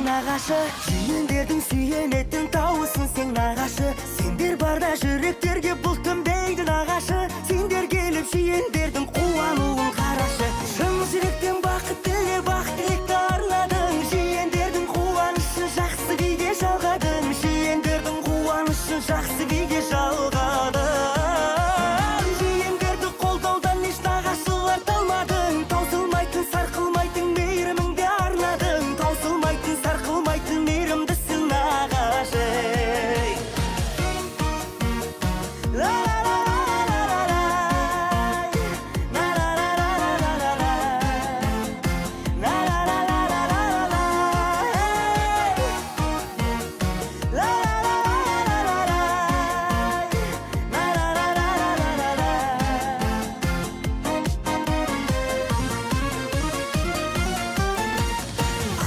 нағашы, жиендердің сүйенетін тауысын сен нағашы. Сендер барда жүректерге бұл түнбейді нағашы. Сендер келіп жиендердің қуануын қарашы. Шын жүректен бақыт тіле, бақ тілекті арнадың. Жиендердің қуанышын жақсы биге жалғадың. Жиендердің қуанышын жақсы биге жалғадың. Жиендерді қолдаудан еш нағашылар талмадың. Таусылмайтын, сарқылмайтын мейіріміңді арнадың. Таусылмайтын, сарқылмайтын мейірімдісің нағашы.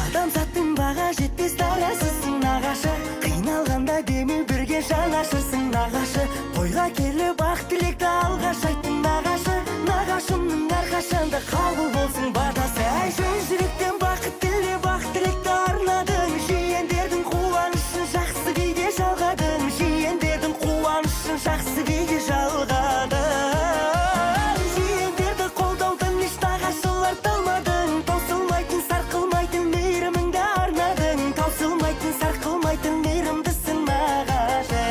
Адамзаттың баға жетпес дарасысың нағашы. Қиналғанда демеу бірге жанашырсың нағашы. Тойға келіп ақ тілекті алғаш айттың нағашы. Нағашымның әрқашанда қабыл болсын батасы. Әй шын жүректен бақыт тіле, бақ тілекті арнадың. Жиендердің қуанышын жақсы биге жалғадың. Жиендердің қуанышын жақсы биге жалғадың. Жиендерді қолдаудан еш нағашылар талмадың. Таусылмайтын, сарқылмайтын мейіріміңді арнадың. Таусылмайтын, сарқылмайтын мейірімдісің нағашы.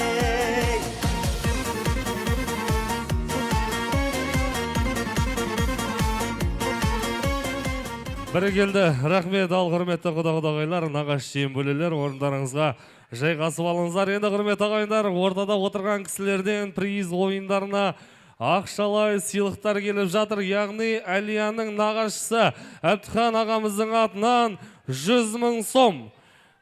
Бәрекелді, рахмет ал құрметті құда-құдағайлар, нағаш жиен бөлелер, орындарыңызға жайғасып алыңыздар. Енді құрметті ағайындар, ортада отырған кісілерден приз ойындарына ақшалай сыйлықтар келіп жатыр. Яғни Әлияның нағашысы Әбдіхан ағамыздың атынан 100 000 сом.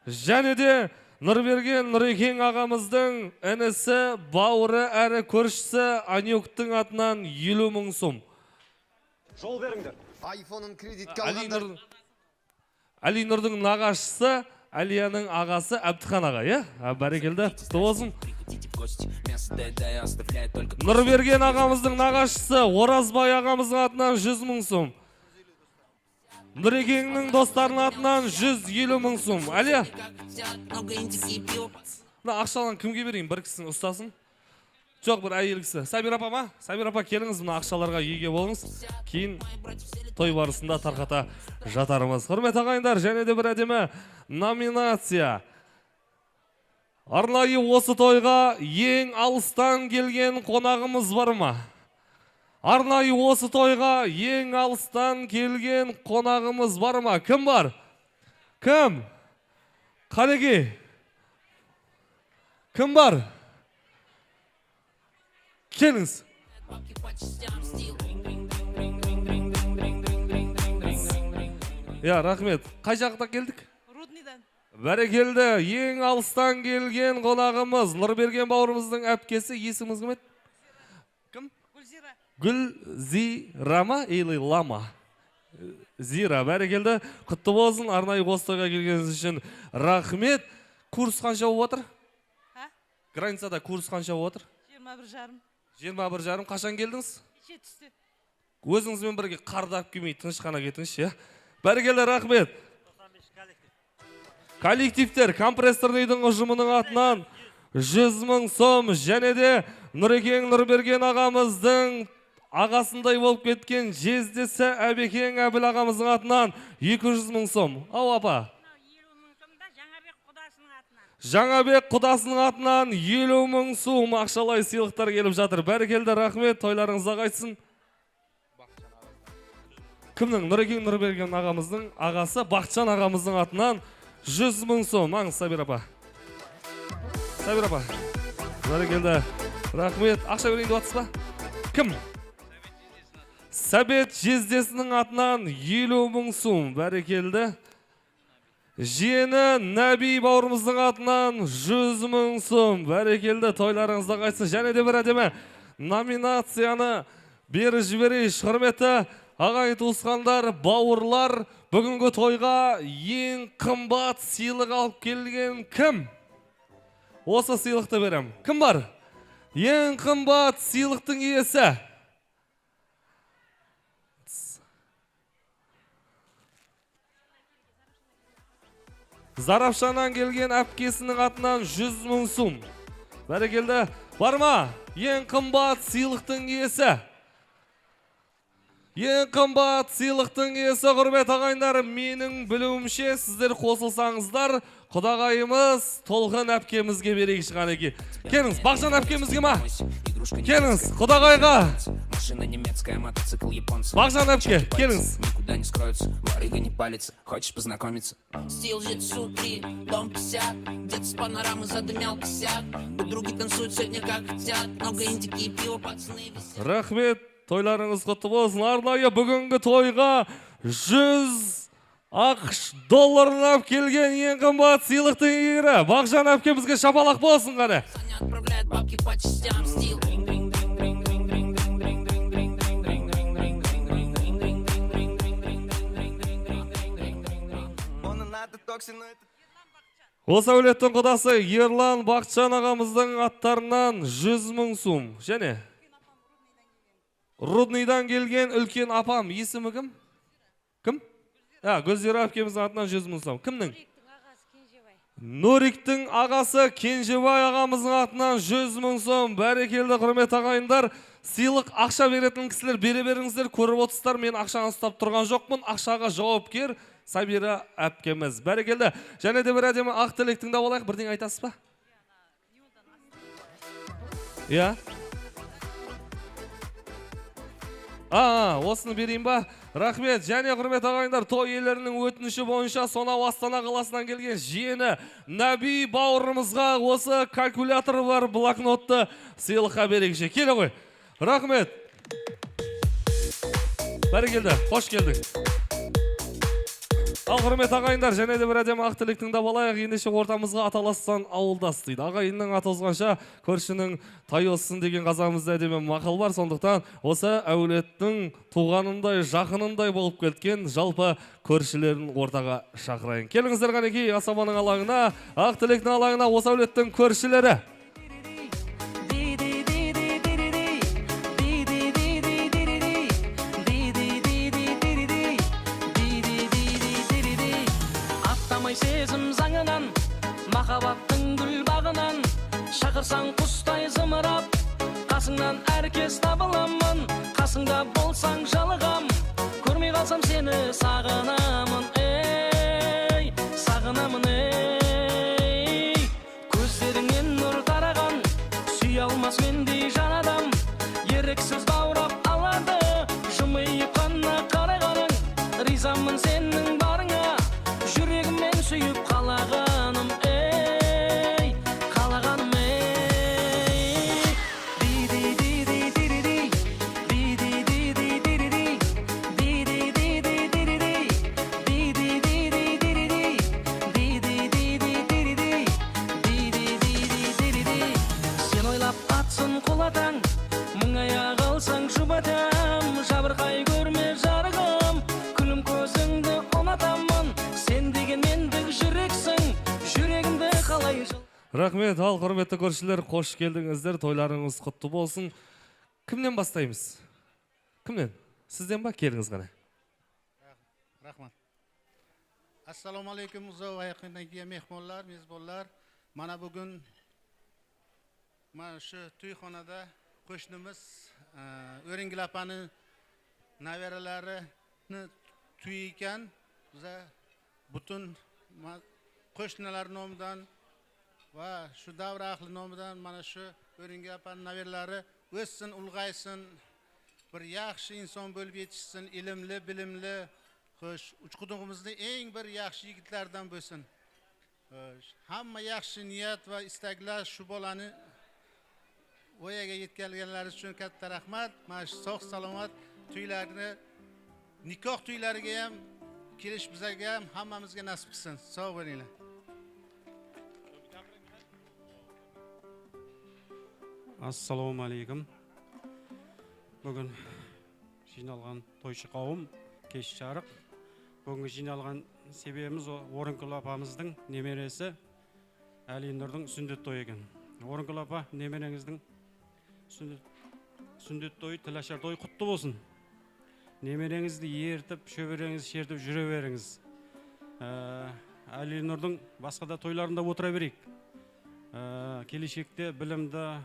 Және де Нұрберген Нұрекең ағамыздың інісі, бауыры әрі көршісі Анюктың атынан 50 000 сом. Жол беріңдер. Айфонын кредитке алғандар. Али Нұрдың нағашысы, Әлияның ағасы Әбдіхан аға, е? Бәрекелді, құтты болсын. Нұрберген ағамыздың нағашысы, Оразбай ағамыздың атынан 100 000 сом. Нұрекеңнің достарының атынан 150 000 сом. Әлия? Ақшалан кімге берейін? Бір кісінің ұстасын? Жоқ, бір әйел кісі. Сабир апа ма? Сабир апа, келіңіз, мұна ақшаларға еге болыңыз. Кейін той барысында тарқата жатарымыз. Құрмет ағайындар, және де бір әдемі номинация. Арнайы осы тойға ең алыстан келген қонағымыз бар ма? Арнайы осы тойға ең алыстан келген қонағымыз бар ма? Кім бар? Кім? Қалеге? Кім бар? Келіңіз. Рахмет. Қай жақта келдік? Рудныйдан. Бәрекелді, ең алыстан келген қонағымыз Нұрберген бауырымыздың әпкесі, есіміңіз кім еді? Кім? Гүлзира. Гүлзира ма? Или Лама? Зира, бәрекелді. Құтты болсын, арнайы осы тойға келгеніңіз үшін рахмет. Курс қанша болып отыр? Границада курс қанша болып отыр? 21,5. 21,5. Қашан келдіңіз? Кеше түсті. Өзіңізбен бірге қардап келмей тыныш қана кетіңізші. Бәрекелді, рахмет. Коллективтер компрессорныйдың ұжымының атынан 100 000 сом, және де Нұрекең Нұрберген ағамыздың ағасындай болып кеткен жездесі Әбекең Әбіл ағамыздың атынан 200 000 сом. Ау апа? Жаңабек құдасының атынан 50 000 сом ақшалай сыйлықтар келіп жатыр. Бәрекелді, рахмет, тойларыңызға қайтсын. Кімнің? Нұрекең Нұрберген ағамыздың ағасы Бақытжан ағамыздың атынан 100 000 сом. Маңыз, Сабир апа. Сабир апа. Бәрекелді, рахмет. Ақша берейін деп атсыз ба? Кім? Сәбет жездесінің атынан 50 000 сом. Бәрекелді. Жиені Нәби бауырымыздың атынан 100 000 сом. Бәрекелді, тойларыңызда қайтсын. Және де бір әдемі номинацияны беріп жіберейік. Құрметті ағайын туысқандар, бауырлар, бүгінгі тойға ең қымбат сыйлық алып келген кім? Осы сыйлықты берем. Кім бар? Ең қымбат сыйлықтың иесі. Зарапшанан келген әпкесінің атынан 100 мың сум. Бәрекелді. Бар ма? Ең қымбат сыйлықтың иесі. Ең қымбат сыйлықтың иесі, құрмет ағайындар, менің білуімше сіздер қосылсаңыздар, құдағайымыз Толғын әпкемізге берейік шығанеки. Келіңіз, Бақжан әпкемізге ма? Келіңіз, құдағайға. Бақжан әпке, келіңіз. Никуда не скроется, ворыга не палится. Хочешь познакомиться? Стил житсу 3, дом 50. Где-то с панорамы задымял косяк. Подруги танцуют сегодня как хотят. Много индики и пиво, пацаны висят. Рахмет, тойларыңыз құтты болсын. Арнайы бүгінгі тойға 100 ақш долларына келген ең қымбат сыйлықтың иегері Бақжан әпкемізге шапалақ болсын қане. Саня отправляет бабки по частям. Стил. Осы әулеттің құдасы Ерлан Бақытжан ағамыздың аттарынан 100 мың сум. Және Рудныйдан келген үлкен апам, есімі кім? Кім? Гүлзира әпкеміздің атынан 100 мың сом. Кімнің? Нуриктің ағасы Кенжебай ағамыздың атынан 100 мың сом. Бәрекелді құрмет ағайындар. Сыйлық ақша беретін кісілер бере беріңіздер. Көріп отырсыздар, мен ақшаны ұстап тұрған жоқпын. Ақшаға жауапкер Сабира әпкеміз. Бәрекелді. Және де бір әдемі ақ тілектің да болайық. Бірден айтасыз ба? Иә? Осыны берейін ба? Рахмет. Және құрмет ағайындар, той иелерінің өтініші бойынша сонау Астана қаласынан келген жиені Наби бауырымызға осы калькулятор бар блокнотты сыйлыққа берейікші. Келе ғой. Рахмет. Бәрекелді. Қош келдің. Ал құрмет ағайындар, және де бір әдемі ақ тілектің да болайық. Ендеше ортамызға аталастан ауылдас дейді. Ағайынның аты озғанша көршінің тай оссын деген қазағымызда әдемі мақал бар. Сондықтан осы әулеттің туғанындай, жақынындай болып кеткен жалпы көршілерін ортаға шақырайын. Келіңіздер қанекей асабаның алаңына, ақ тілектің алаңына осы әулеттің көршілері. Сезім заңынан, махаббаттың гүл бағынан, шақырсаң құстай зымырап, қасыңнан әркез табыламын, қасыңда болсаң жалығам, көрмей қалсам сені сағынамын, ей, сағынамын, ей. Көздеріңнен нұр тараған, сүй алмас мендей жан адам, еріксіз баурап алады, жымиып қана қарағаның, ризамын сенің барыңа. Жүрегіммен сүйіп қалағаным, ей, қалағаным, ей. Сен ойлап атсын құлатаң, мұңая қалсаң жұбатам, жабырқай көрме жарығым, күлім көзіңді ұнатамын. Сен деген мендік жүрексің, жүрегімді қалай жыл. Рахмет, ал құрметті көршілер, қош келдіңіздер, тойларыңыз құтты болсын. Кімнен бастаймыз? Кімнен? Сізден ба? Келіңіз ғана. Рахмат. Ассаламу алейкум, ұзау аяқындан кие мехмонлар, мезболлар. Мана бүгін шы түйхонада көшініміз Өрінгіл апаны нәверелеріні түй екен. Бүтін qo'shnilar nomidan va shu davra ahli nomidan mana shu O'ringa apani navellari o'ssin, ulg'aysin, bir yaxshi inson bo'lib yetishsin, ilmli, bilimli, xo'sh, Uchqudug'imizning eng bir yaxshi yigitlardan bo'lsin. Hamma yaxshi niyat va istaklar shu bolani voyaga yetkazganlari uchun katta rahmat. Mana shu sog' salomat tuylarni, nikoh tuylariga ham kelish bizga ham hammamizga nasib qilsin. Sog' bo'linglar. Assalomu alaykum. Bugun жиналған тойшы қауым, кеш жарық. Бүгінгі жиналған себебіміз Орынкүл апамыздың немересі Әлинұрдың сүндет тойы екен. Орынкүл апа, немереңіздің сүндет тойы, тілашар тойы құтты болсын. Немереңізді ертіп, шөбереңізді шертіп жүре беріңіз. Ali Nur'dың басқа да тойларында отыра берейік. Келешекте білімді,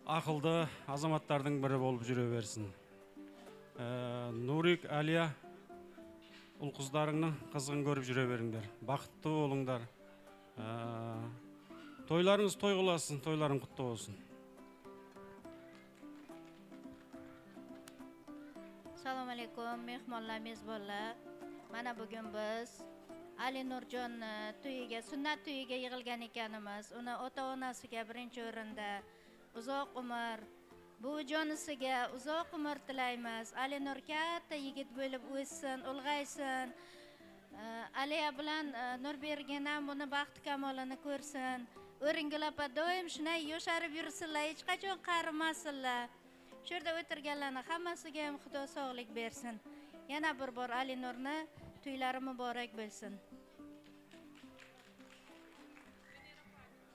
ақылды азаматтардың бірі болып жүре берсін. Нурик, Алия, ұл қыздарыңның қызығын көріп жүре беріңдер. Бақытты болыңдар. Тойларыңыз той қыласын, тойларың құтты болсын. Assalomu alaykum, mehmonlar, mezbonlar. Mana bugun biz Ali Nurjon to'yiga, sunnat to'yiga yig'ilgan ekanimiz. Uni ota-onasiga birinchi o'rinda uzoq umr, buvijonisiga uzoq umr tilaymiz. Ali Nur katta yigit bo'lib o'ssin, ulg'aysin. Aliya bilan Nurbergen ham buni baxti kamolini ko'rsin. O'ringilapa doim shunday yosharib yursinlar, hech qachon qarimasinlar. Shu yerda o'tirganlarning hammasiga ham Xudo sog'lik bersin. Yana bir bor Ali Nurni to'ylari muborak bo'lsin.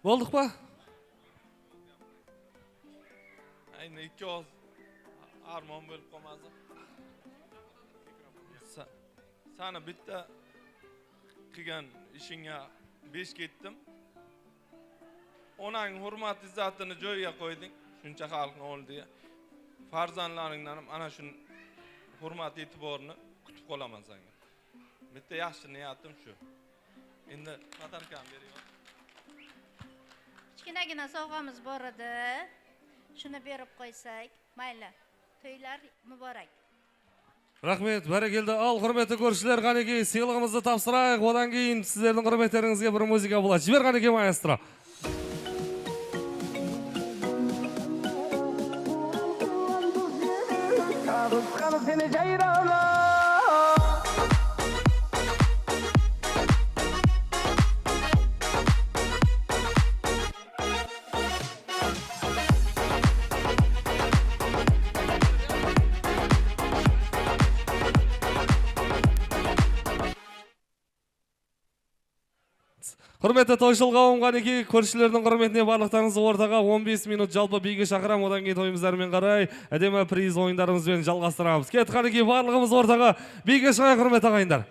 Bo'ldiqmi? Ayni ikki oz armon bo'lib qolmadi. Sana bitta qilgan ishingga 5 ketdim. Onang hurmat izzatini joyiga qo'yding. Shuncha xalqning oldida. Farzandlaringdan ham ana shun hurmat e'tiborini kutib qolaman senga. Bitta yaxshi niyatim shu. Endi Matarkan beryapman. Kichkinagina sovg'amiz bor edi. Shuni berib qo'ysak, mayli. To'ylar muborak. Rahmet, barakeldi. Al, hurmatli ko'rishlar, qaniki siylig'imizni topshiraylik. Undan keyin sizlarning hurmatlaringizga bir muzika bo'ladi. Jiber qaniki maestro. Hurmatli to'yshil qavm, qaniki ko'rishlarning hurmatine barliqlaringizni o'rtaga 15 minut jalpa biga chaqiraman. Odan keyin to'yimizlarмен qaray, adema priz o'yinlarimiz bilan jalg'ashtiramiz. Ket, qaniki barlig'imiz o'rtaga biga chaqay, hurmatli og'aylar.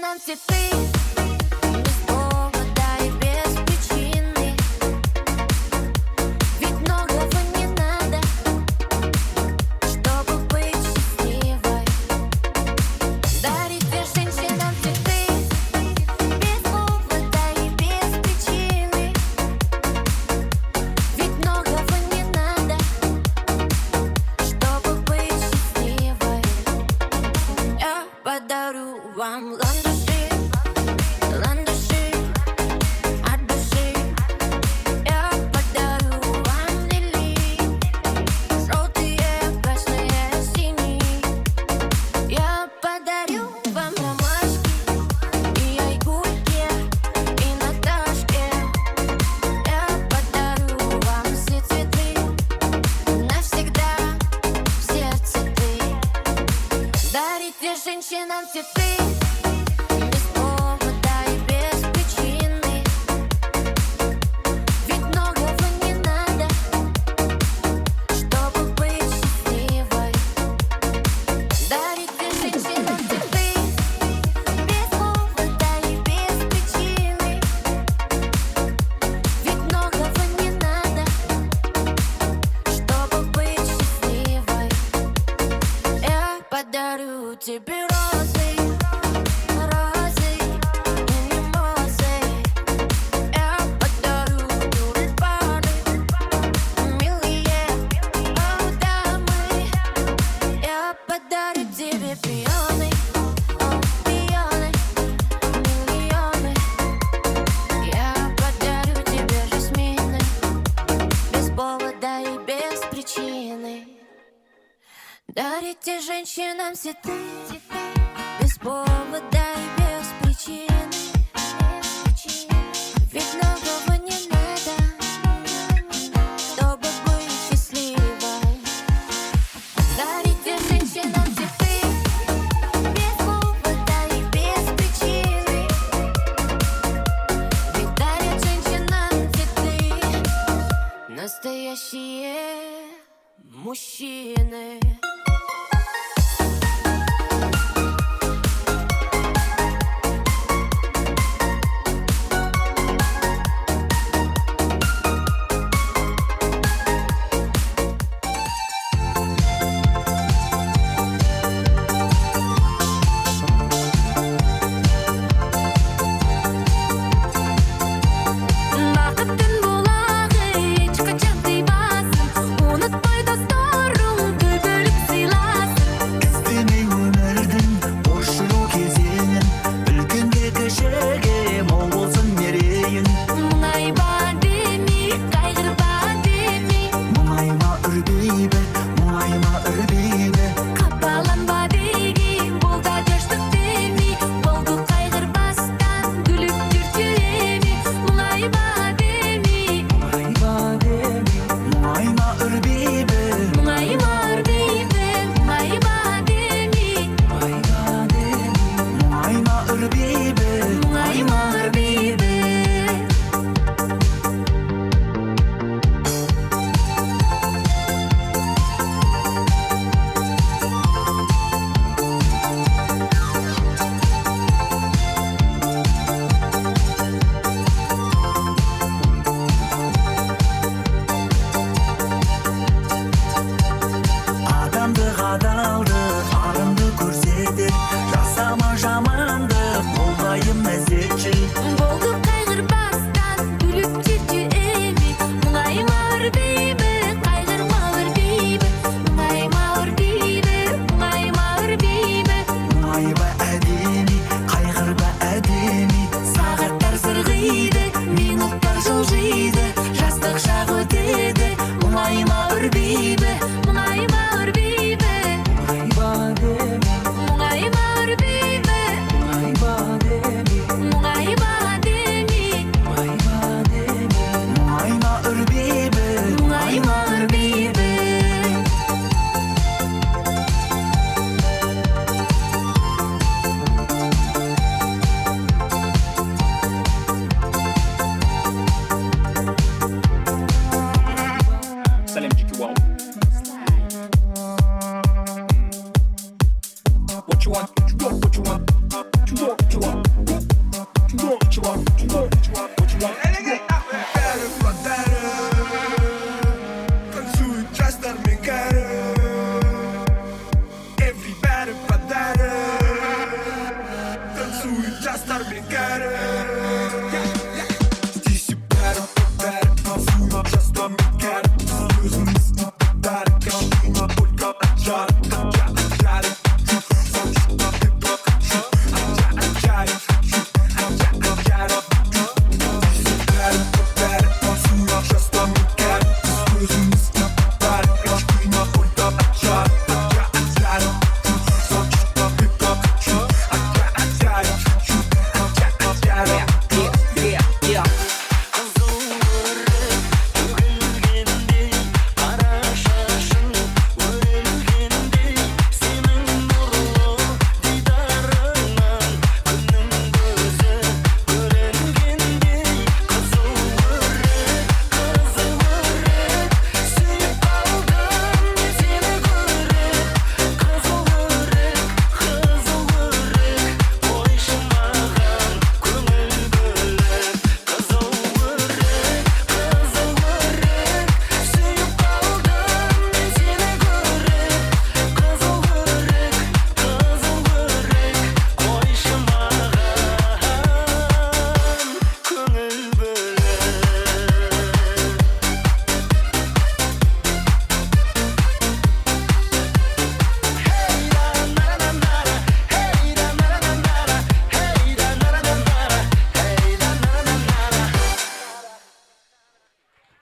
женщинам цветы без повода и без причины. Ведь многого не надо, чтобы быть счастливой. Дарите женщинам цветы без повода и без причины. Ведь многого не надо, чтобы быть счастливой. Я подарю вам ландыши, ландыши от души. Я подарю вам лилии, желтые, красные, синие. Я подарю вам ромашки и айгульки, и Наташке. Я подарю вам все цветы, навсегда в сердце ты. Дарите женщинам цветы без повода и без причины. Ведь многого не надо, чтобы быть счастливой. Дарите женщинам цветы без повода и без причины. Ведь многого не надо, чтобы быть счастливой. Я подарю тебе розы, розы и мимозы. Я подарю тюльпаны, милые, о, дамы. Я подарю тебе пионы, о, пионы, миллионы. Я подарю тебе жасмины без повода и без причины. Дарите женщинам цветы без повода и без причины. Ведь многого не надо, чтобы быть счастливой. Дарите женщинам цветы без повода и без причины. Ведь дарят женщинам цветы настоящие мужчины. Бақыттың бұлағы ешқашан тыймасын, ұнатпай достарың, күліп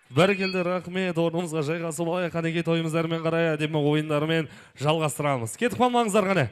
Бәрекелді, рахмет. Орнымызға жайғасып алайық. Қанекей тойымыздармен қарай әдемі ойындармен жалғастырамыз. Кетіп қалмаңыздар қане.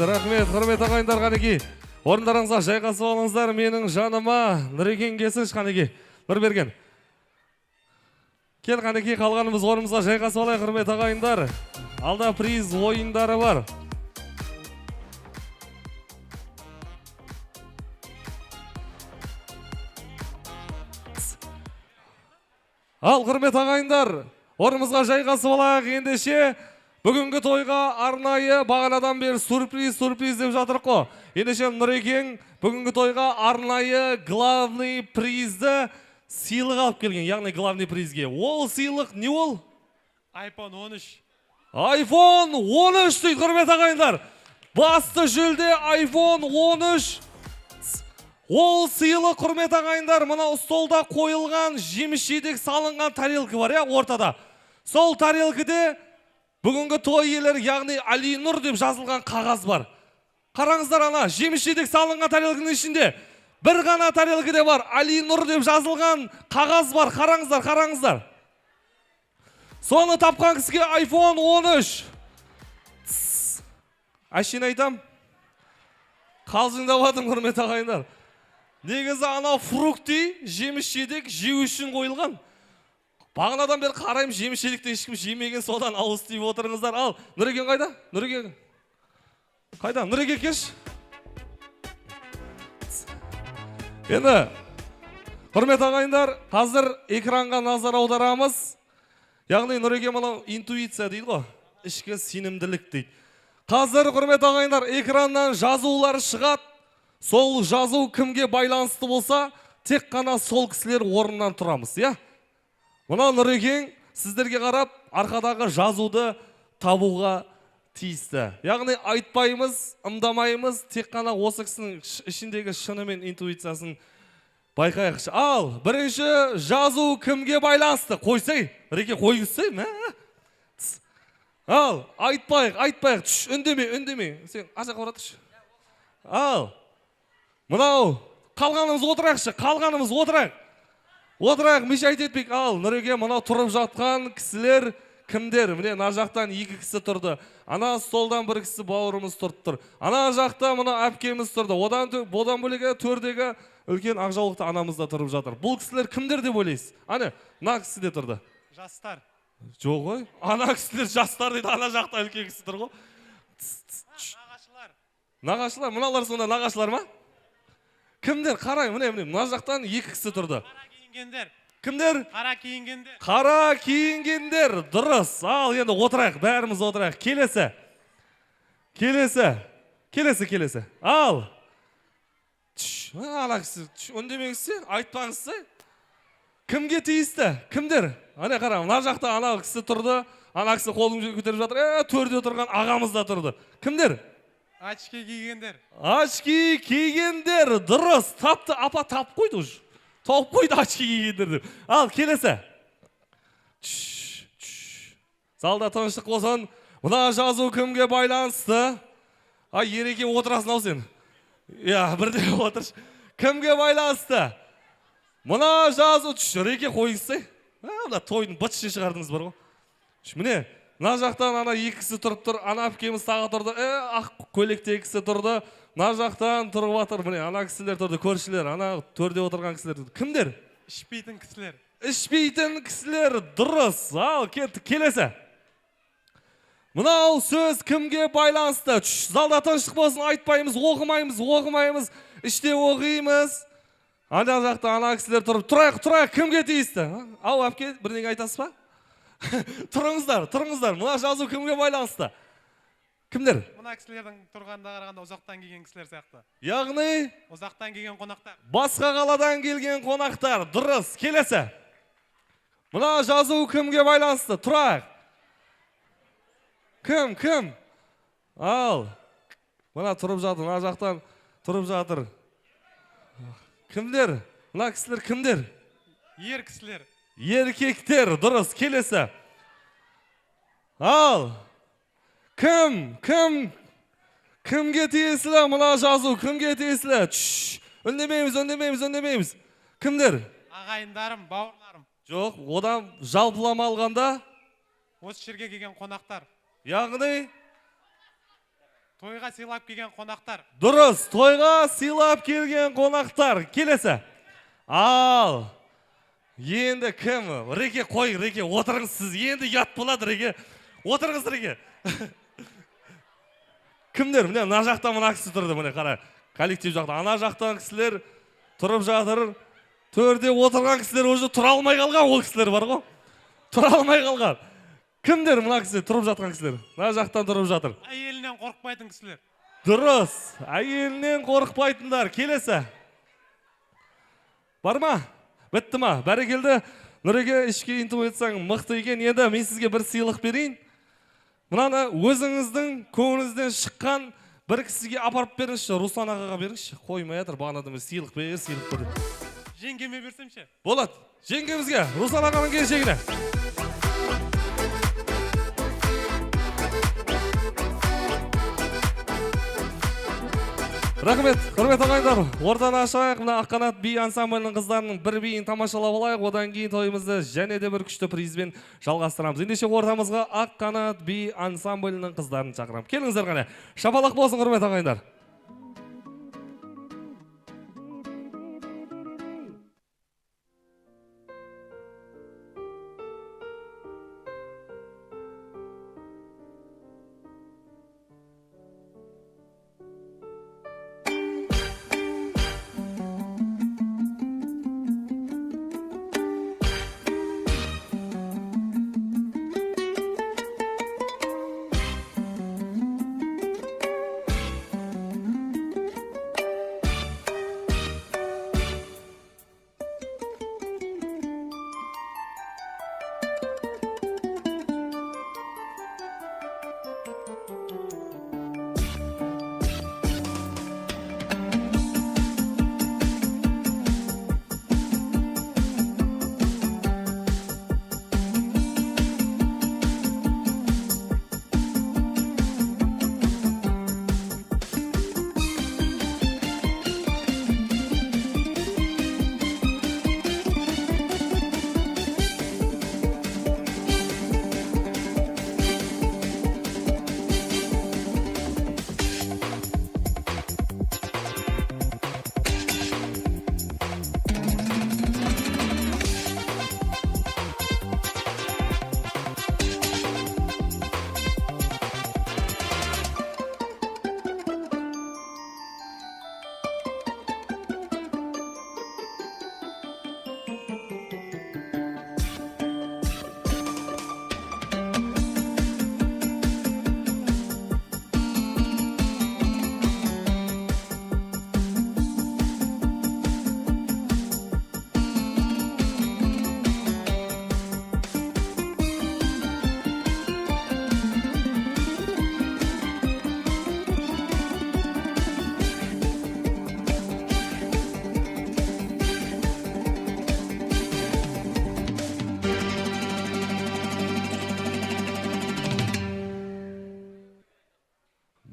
Рахмет, құрмет ағайындар қанеки. Орындарыңызға жайғасып алыңыздар. Менің жаныма Нұрекен келсінші қанеки. Бір берген. Кел қанеки, қалғанымыз орнымызға жайғасып алайық, құрмет ағайындар. Алда приз ойындары бар. Ал құрмет ағайындар, орнымызға жайғасып алайық. Ендеше бүгінгі тойға арнайы бағанадан бері сюрприз деп жатырық қой. Ендеше Нұрекен бүгінгі тойға арнайы главный призді сыйлық алып келген. Яғни главный призге. Ол сыйлық не ол? iPhone 13. iPhone 13 дейді құрмет ағайындар. Басты жүлде iPhone 13. Ол сыйлық құрмет ағайындар, мына столда қойылған жеміс-жидек салынған тарелка бар, ортада. Сол тарелкіде бүгінгі той иелері, яғни Алинұр деп жазылған қағаз бар. Қараңыздар, ана жеміс-жидек салынған тарелкінің ішінде бір ғана тарелкіде бар, Алинұр деп жазылған қағаз бар. Қараңыздар. Соны тапқан кісіге iPhone 13. Әшейін айтам, қалжыңдап жатырмын құрмет ағайындар. Негізі ана фрукты, жеміс-жидек жеу үшін қойылған. Бағанадан бері қарайым, жеміс-жидекті ешкім жемеген, содан ауыз тиіп отырыңыздар. Ал, Нұрекен қайда? Нұрекен. Қайда? Нұрекен кеш. Енді, құрмет ағайындар, қазір экранға назар аударамыз. Яғни Нұрекен мынау интуиция дейді ғой, ішкі сенімділік дейді. Қазір құрмет ағайындар, экраннан жазулар шығады. Сол жазу кімге байланысты болса, тек қана сол кісілер орнынан тұрамыз, иә? Мұна Нұрекен сіздерге қарап, арқадағы жазуды табуға тиісті. Яғни айтпаймыз, ымдамаймыз, тек қана осы кісінің ішіндегі шыны мен интуициясын байқайықшы. Ал, бірінші жазу кімге байланысты? Қойсай, Нұрекен қойғызсай, мә? Ал, айтпайық, үндеме. Сен ашақ оратыш. Ал, мынау, қалғанымыз отырайық. Отырайық, меш айтетпек. Ал, Нұрекен, мынау тұрып жатқан кісілер кімдер? Міне, ана жақтан 2 кісі тұрды. Ана столдан 1 кісі бауырымыз тұрып тұр. Ана жақта мына әпкеміз тұрды. Одан бөлеге төрдегі үлкен ақжаулықты анамыз да тұрып жатыр. Бұл кісілер кімдер деп ойлайсыз? Ана, мына кісі де тұрды. Жастар. Жоқ ғой. Ана кісілер жастар дейді, ана жақта үлкен кісі тұр ғой. Нағашылар, мыналар сонда нағашылар ма? Кімдер? Қарай, мына жақтан 2 кісі тұрды. Кімдер? Қара киінгендер. Дұрыс. Ал, енді отырайық, бәріміз отырайық. Келесі. Ал. Ана кісі, үндемеңізсе, айтпаңызсы. Кімге тиісті? Кімдер? Ана қара, мына жақта ана кісі тұрды. Ана кісі қолын көтеріп жатыр. Төрде отырған ағамыз да тұрды. Кімдер? Очки кигендер. Дұрыс. Тапты. Апа тап қойды ұж. Тауып қойды очки кигендер деп. Ал, келесі. Залда тыныштық болсын. Мына жазу кімге байланысты? Ереке отырасың ау сен. Бірде отырш. Кімге байланысты? Мына жазу, Реке қойғызсай. Мына тойдың бытшы шығардыңыз бар ғой. Міне, мына жақтан ана 2 кісі тұрып тұр, ана әпкеміз тағы тұрды, ақ көйлекте 2 кісі тұрды, мына жақтан тұрып жатыр, міне, ана кісілер тұрды, көршілер, ана төрде отырған кісілер тұрды. Кімдер? Ішпейтін кісілер, дұрыс. Ал, келесі. Мынау сөз кімге байланысты? Залда тыныштық болсын, айтпаймыз, оқымаймыз, іште оқимыз. Ана жақта ана кісілер тұрып, тұрайық, кімге тиісті? Ау, әпке, бірдеңе айтасыз ба? Тұрыңыздар, мына жазу кімге байланысты? Кімдер? Мына кісілердің тұрғанда қарағанда ұзақтан келген кісілер сияқты. Яғни? Ұзақтан келген қонақтар. Басқа қаладан келген қонақтар, дұрыс, келесі. Mına жазу kimge байланысты? Тұрайық. Кім? Ал. Мына тұрып жатыр, мына жақтан тұрып жатыр. Кімдер? Мына кісілер кімдер? Ер кісілер. Еркектер, дұрыс, келесі. Ал. Кімге тиесілі мына жазу? Кімге тиесілі? Үндемейміз. Кімдер? Ағайындарым, бауырларым. Жоқ, одан жалпылама алғанда? Осы жерге келген қонақтар. Яғни? Тойға сыйлап келген қонақтар. Дұрыс, тойға сыйлап келген қонақтар. Келесі. Ал. Енді кім? Реке, қой, Реке, отырыңыз сіз. Енді ят болады, Реке. Отырыңыз, Реке. Кімдер? Міне, ана жақтан мына кісі тұрды, міне, қара. Коллектив жақта. Ана жақтан кісілер тұрып жатыр. Төрде отырған кісілер уже тұра алмай қалған, ол кісілер бар ғой. Тұра алмай қалған. Кімдер мына кісілер, тұрып жатқан кісілер? Ана жақтан тұрып жатыр. Әйелінен қорықпайтын кісілер. Дұрыс. Әйелінен қорықпайтындар. Келесі. Бар ма? Бітті ма? Бәрі келді. Нұреке ішке интіп етсең мықты екен. Енді мен сізге бір сыйлық берейін. Мынаны өзіңіздің көңіліңізден шыққан бір кісіге апарып беріңізші. Руслан ағаға беріңізші. Қоймай жатыр. Бағанадан сыйлық бер. Жеңгеме берсемші? Болады. Жеңгемізге, Руслан ағаның келіншегіне. Рахмет, құрмет ағайындар. Ортаны ашайық. Мына Аққанат би ансамблінің қыздарының бір биін тамашалап алайық. Одан кейін тойымызды және де бір күшті призбен жалғастырамыз. Ендеше ортамызға Аққанат би ансамблінің қыздарын шақырамын. Келіңіздер ғана. Шапалақ болсын, құрмет ағайындар.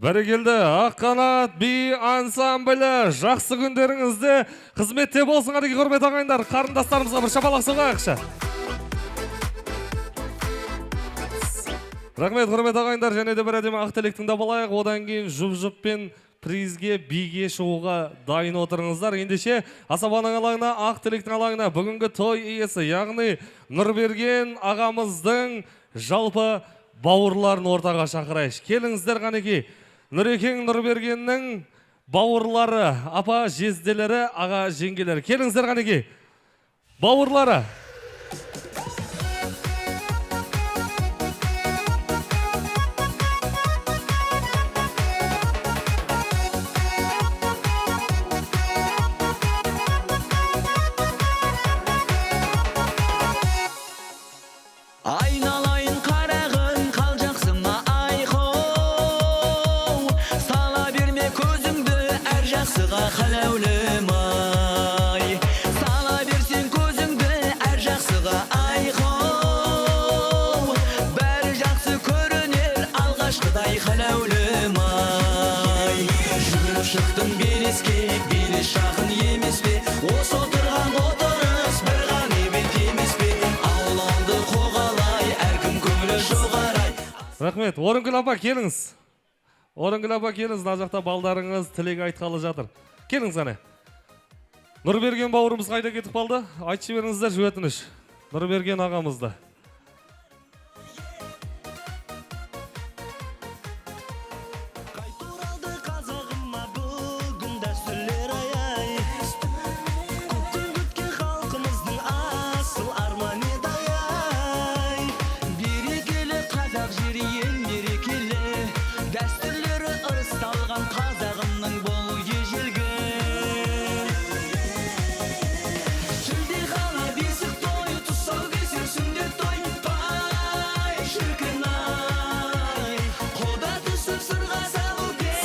Бәрекелді, Аққанат би ансамблі жақсы күндеріңізде қызметте болсын. Қадеге құрмет ағайындар, қарындастарымызға бір шапалақ соғайықшы. Рахмет, құрмет ағайындар, және де бір әдемі ақ тілектің да болайық. Одан кейін жұп-жұп пен призге, биге шығуға дайын отырыңыздар. Ендеше асабаның алаңына, ақ тілектің алаңына бүгінгі той иесі, яғни Нұрберген ағамыздың жалпы бауырларын ортаға шақырайық. Келіңіздер қанеки. Нұрекең Нұрбергеннің бауырлары, апа жезделері, аға жеңгелері. Келіңіздер қанеки. Бауырлары. Рахмет. Орынгүл апа келіңіз. Орынгүл апа келіңіз. Мына жақта балдарыңыз тілек айтқалы жатыр. Келіңіз қане. Нұрберген бауырымыз қайда кетіп қалды? Айтшы беріңіздер өтініш. Нұрберген ағамызды. Қайтуралды қазағыма бүгін дәстүрлер ай. Көптен күткен халқымыздың асыл арман еді ай. Берекелі қазақ жері ең берекелі, дәстүрлері ырысталған қазағымның бұл ежелгі. Шілде ғана бесік той, тұсаукесер сүндет той, пай шіркін ай, құда түсіп сырға салу бек.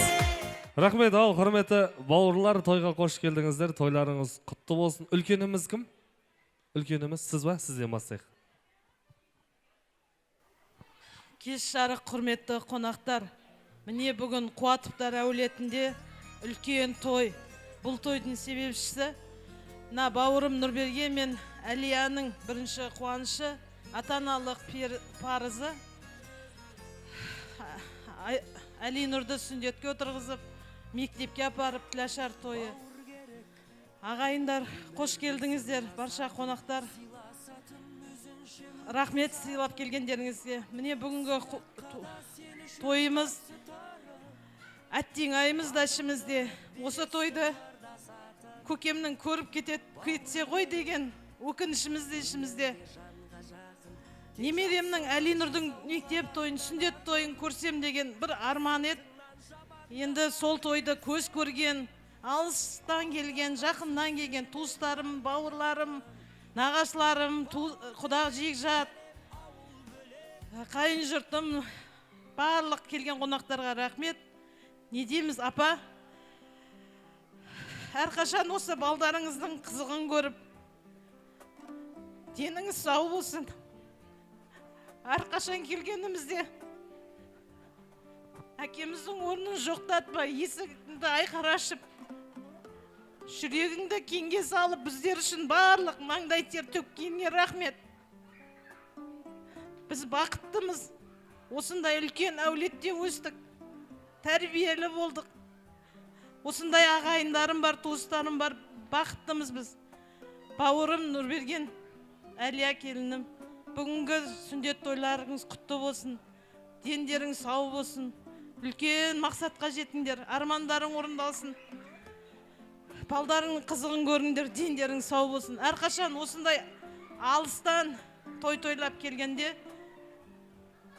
Рахмет, ал құрметті бауырлар, тойға қош келдіңіздер. Тойларыңыз құтты болсын. Үлкеніміз кім? Үлкеніміз сіз ба? Сізден бастайық. Кеш жарық құрметті қонақтар. Міне бүгін Қуатовтар әулетінде үлкен той. Бұл тойдың себепшісі мына бауырым Нұрберген мен Әлияның бірінші қуанышы, ата-аналық парызы. Әли Нұрды сүндетке отырғызып, мектепке апарып тілашар тойы. Ағайындар, қош келдіңіздер, барша қонақтар. Рахмет сыйлап келгендеріңізге. Міне бүгінгі тойымыз, әттең айымыз да ішімізде. Осы тойды көкемнің көріп кетсе ғой деген өкінішімізде ішімізде. Немеремнің Әли Нұрдың мектеп тойын, сүндет тойын көрсем деген бір арман еді. Енді сол тойды көз көрген, алыстан келген, жақыннан келген туыстарым, бауырларым, нағашыларым, құда жекжат, қайын жұртым, барлық келген қонақтарға рахмет. Не дейміз, апа? Әрқашан осы балдарыңыздың қызығын көріп, деніңіз сау болсын. Әрқашан келгенімізде әкеміздің орнын жоқтатпа, есігіңді айқара ашып, жүрегіңді кеңге салып, біздер үшін барлық маңдай тер төккеніне рахмет. Біз бақыттымыз, осындай үлкен әулетте өстік, тәрбиелі болдық. Осындай ағайындарым бар, туыстарым бар, бақыттымыз біз. Бауырым Нұрберген, Әлия келінім, бүгінгі сүндет тойларыңыз құтты болсын, дендерің сау болсын, үлкен мақсатқа жетіңдер, армандарың орындалсын, балдарың қызығын көріңдер, дендерің сау болсын. Әрқашан осындай алыстан тойлап келгенде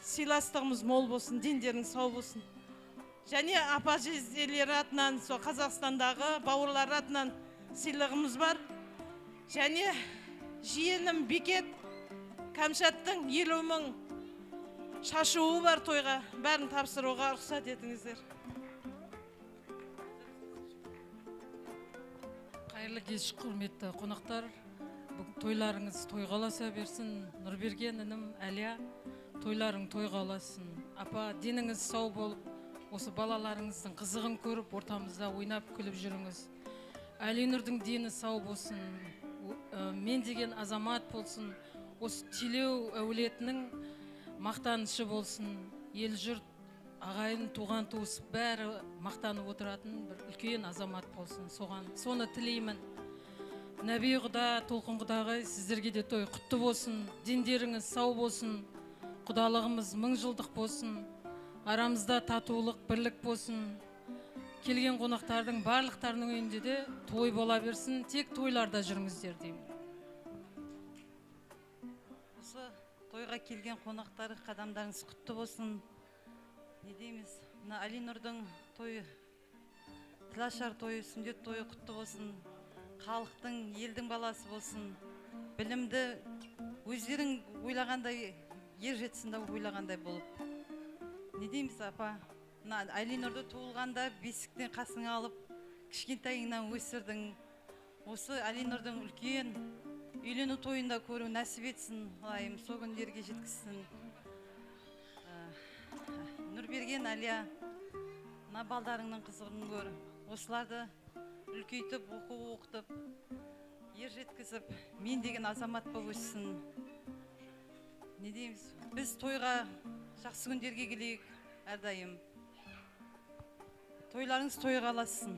сыйластығымыз мол болсын, дендерің сау болсын. Және апа жезделері атынан, Қазақстандағы бауырлары атынан сыйлығымыз бар. Және жиенім Бекет, Кәмшаттың 50 мың шашуы бар тойға, бәрін тапсыруға рұқсат етіңіздер. Қайырлы кеш, құрметті қонақтар. Тойларыңыз тойғаласа берсін. Нұрберген інім Әлия, тойларың тойғаласын. Апа, деніңіз сау болып, осы балаларыңыздың қызығын көріп, ортамызда ойнап күліп жүріңіз. Әли Нұрдың дені сау болсын, мен деген азамат болсын, осы Телеу әулетінің мақтанышы болсын, ел жұрт, ағайын, туған туыс бәрі мақтанып отыратын бір үлкен азамат болсын. Соны тілеймін. Нәби құда, толқын құдағай, сіздерге де той құтты болсын, дендеріңіз сау болсын, құдалығымыз 1000 жылдық болсын, арамызда татулық, бірлік болсын. Келген қонақтардың барлықтарының үйінде де той бола берсін, тек тойларда жүріңіздер деймін. Осы тойға келген қонақтары қадамдарыңыз құтты болсын. Не дейміз? Әли Нұрдың тойы, тілашар тойы, сүндет тойы құтты болсын. Халықтың, елдің баласы болсын. Білімді өздерің ойлағандай, ер жетсінде ойлағандай болып. Не дейміз, апа? Әли Нұрды туылғанда бесіктен қасыңа алып, кішкентайыңнан өсірдің. Осы Әли Нұрдың үлкен үйлену тойында көру нәсіп етсін, Алайым, сол күндерге жеткізсін. Нұрберген, Әлия, мына балдарыңның қызығын көр. Осыларды үлкейтіп, оқытып, ер жеткізіп, мен деген азамат болып өссін. Не дейміз? Біз тойға жақсы күндерге келейік әрдайым. Тойларыңыз тойға аласын.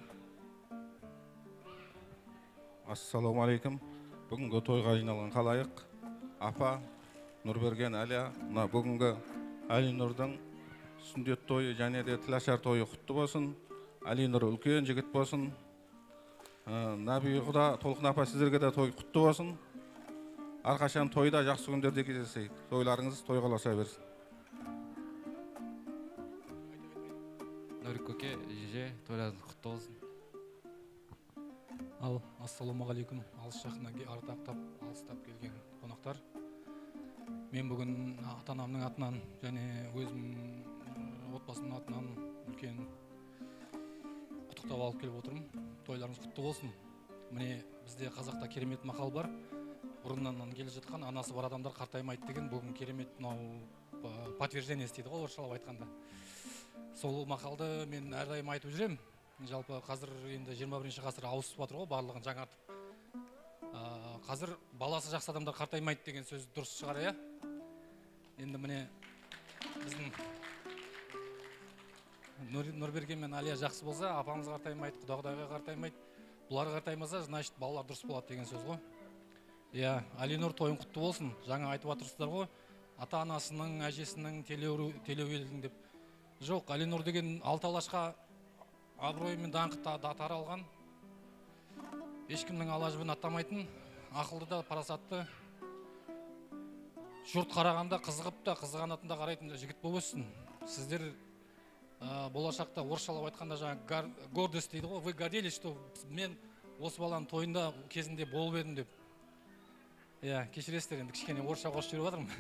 Ассалаумағалейкум. Бүгінгі тойға жиналған қалайық. Апа, Нұрберген Әлия, мына бүгінгі Әлинұрдың сүндет тойы және де тілашар тойы құтты болсын. Әлинұр үлкен жігіт болсын. Наби Құда, Толқын апа, сіздерге де той құтты болсын. Арқашан тойда жақсы күндерде кездесейік. Тойларыңыз тойға аласа берсін. Нұрик көке, жеже, тойларыңыз құтты болсын. Ал, ассалаумағалейкум, алыс жақыннан ардақтап, алыстап келген қонақтар. Мен бүгін ата-анамның атынан және өзім отбасымның атынан үлкен құттықтау алып келіп отырмын. Тойларыңыз құтты болсын. Міне бізде қазақта керемет мақал бар. Бұрыннан келе жатқан анасы бар адамдар қартаймайды деген бүгін керемет мынау подтверждение істейді ғой орысшалап айтқанда. Сол мақалды мен әрдайым айтып жүрем. Жалпы қазір енді 21 ғасыр ауысып жатыр ғой, барлығын жаңартып. Қазір баласы жақсы адамдар қартаймайды деген сөз дұрыс шығар, иә? Енді міне біздің Нұрберген мен Әлия жақсы болса, апамыз қартаймайды, құда-құдайға қартаймайды. Бұлар қартаймаса, значит, балалар дұрыс болады деген сөз ғой. Иә, Әлинұр тойың құтты болсын. Жаңа айтып отырсыздар ғой, ата-анасының, әжесінің телеуелдің деп. Жоқ, Әлинұр деген алты алашқа абырой мен даңқы таралған, ешкімнің ала-жібін аттамайтын, ақылды да, парасатты, жұрт қарағанда қызығып та, қызығанатын да қарайтын жігіт болып өссін. Сіздер болашақта орысшалап айтқанда жаңа гордость дейді ғой, вы гордились, что мен осы баланың тойында кезінде болып едім деп. Иә, кешіресіздер, енді кішкене орысша қосып жүріп жатырмын.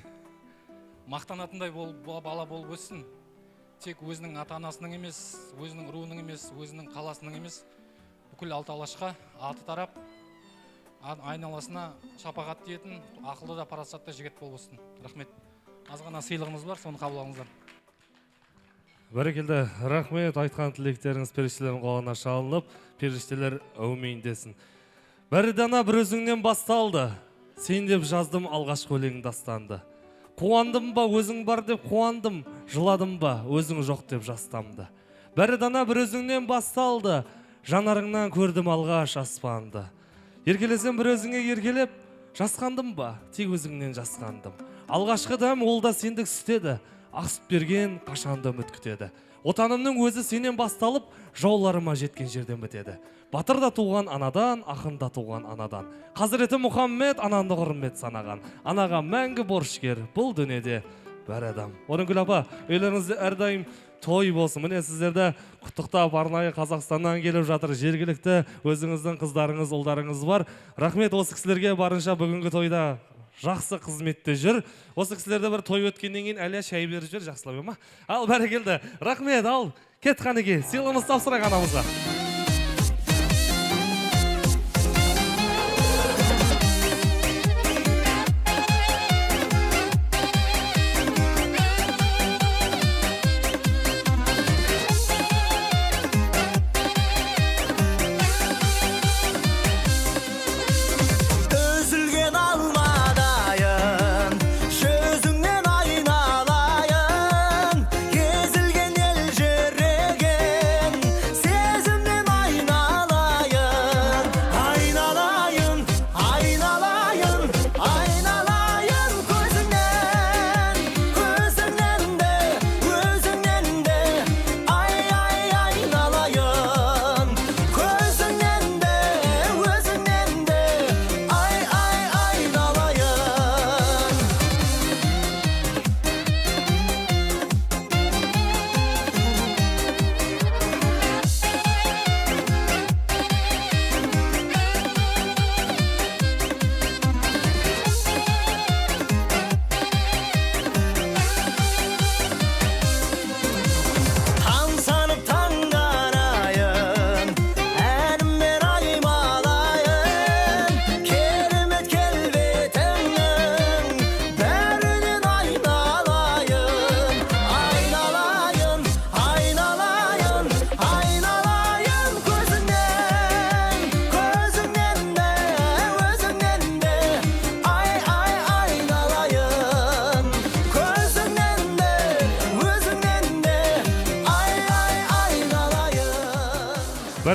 Мақтанатындай бала болып өссін. Тек өзінің ата-анасының емес, өзінің руының емес, өзінің қаласының емес, бүкіл алты алашқа аты тарап, айналасына шапағат тиетін, ақылды да парасатты жігіт болып өссін. Рахмет. Азғана сыйлығымыз бар, соны қабыл алыңыздар. Бәрекелді, рахмет. Айтқан тілектеріңіз періштелердің қолына шалынып, періштелер әумейін десін. Бір дана бір өзіңнен басталды. Сен деп жаздым алғашқы өлең дастанды. Қуандым ба, өзің бар деп қуандым, жыладым ба, өзің жоқ деп жастамды. Бәрі дана бір өзіңнен басталды, жанарыңнан көрдім алғаш аспанды. Еркелесем бір өзіңе еркелеп, жасқандым ба, тек өзіңнен жасқандым. Алғашқы дәм ол да сендік сүтеді, ақ сүт берген қашанда үміт күтеді. Отанымның өзі сенен басталып, жауларыма жеткен жерден бітеді. Батыр да туған анадан, ақын да туған анадан. Қазіреті Мұхаммед ананды құрмет санаған. Анаға мәңгі борышкер, бұл дүниеде бар адам. Орынгүл апа, үйлеріңізде әрдайым той болсын. Міне сіздерді құттықтап арнайы Қазақстаннан келіп жатыр. Жергілікті өзіңіздің қыздарыңыз, ұлдарыңыз бар. Рахмет осы кісілерге, барынша бүгінгі тойда жақсы қызметте жүр. Осы кісілерде бір той өткеннен кейін Әлия шай беріп жүр, жақсылап ема. Ал бәрекелді. Рахмет, ал кет қанеге. Сыйлығымыз тапсырайық анамызға. Сезімнен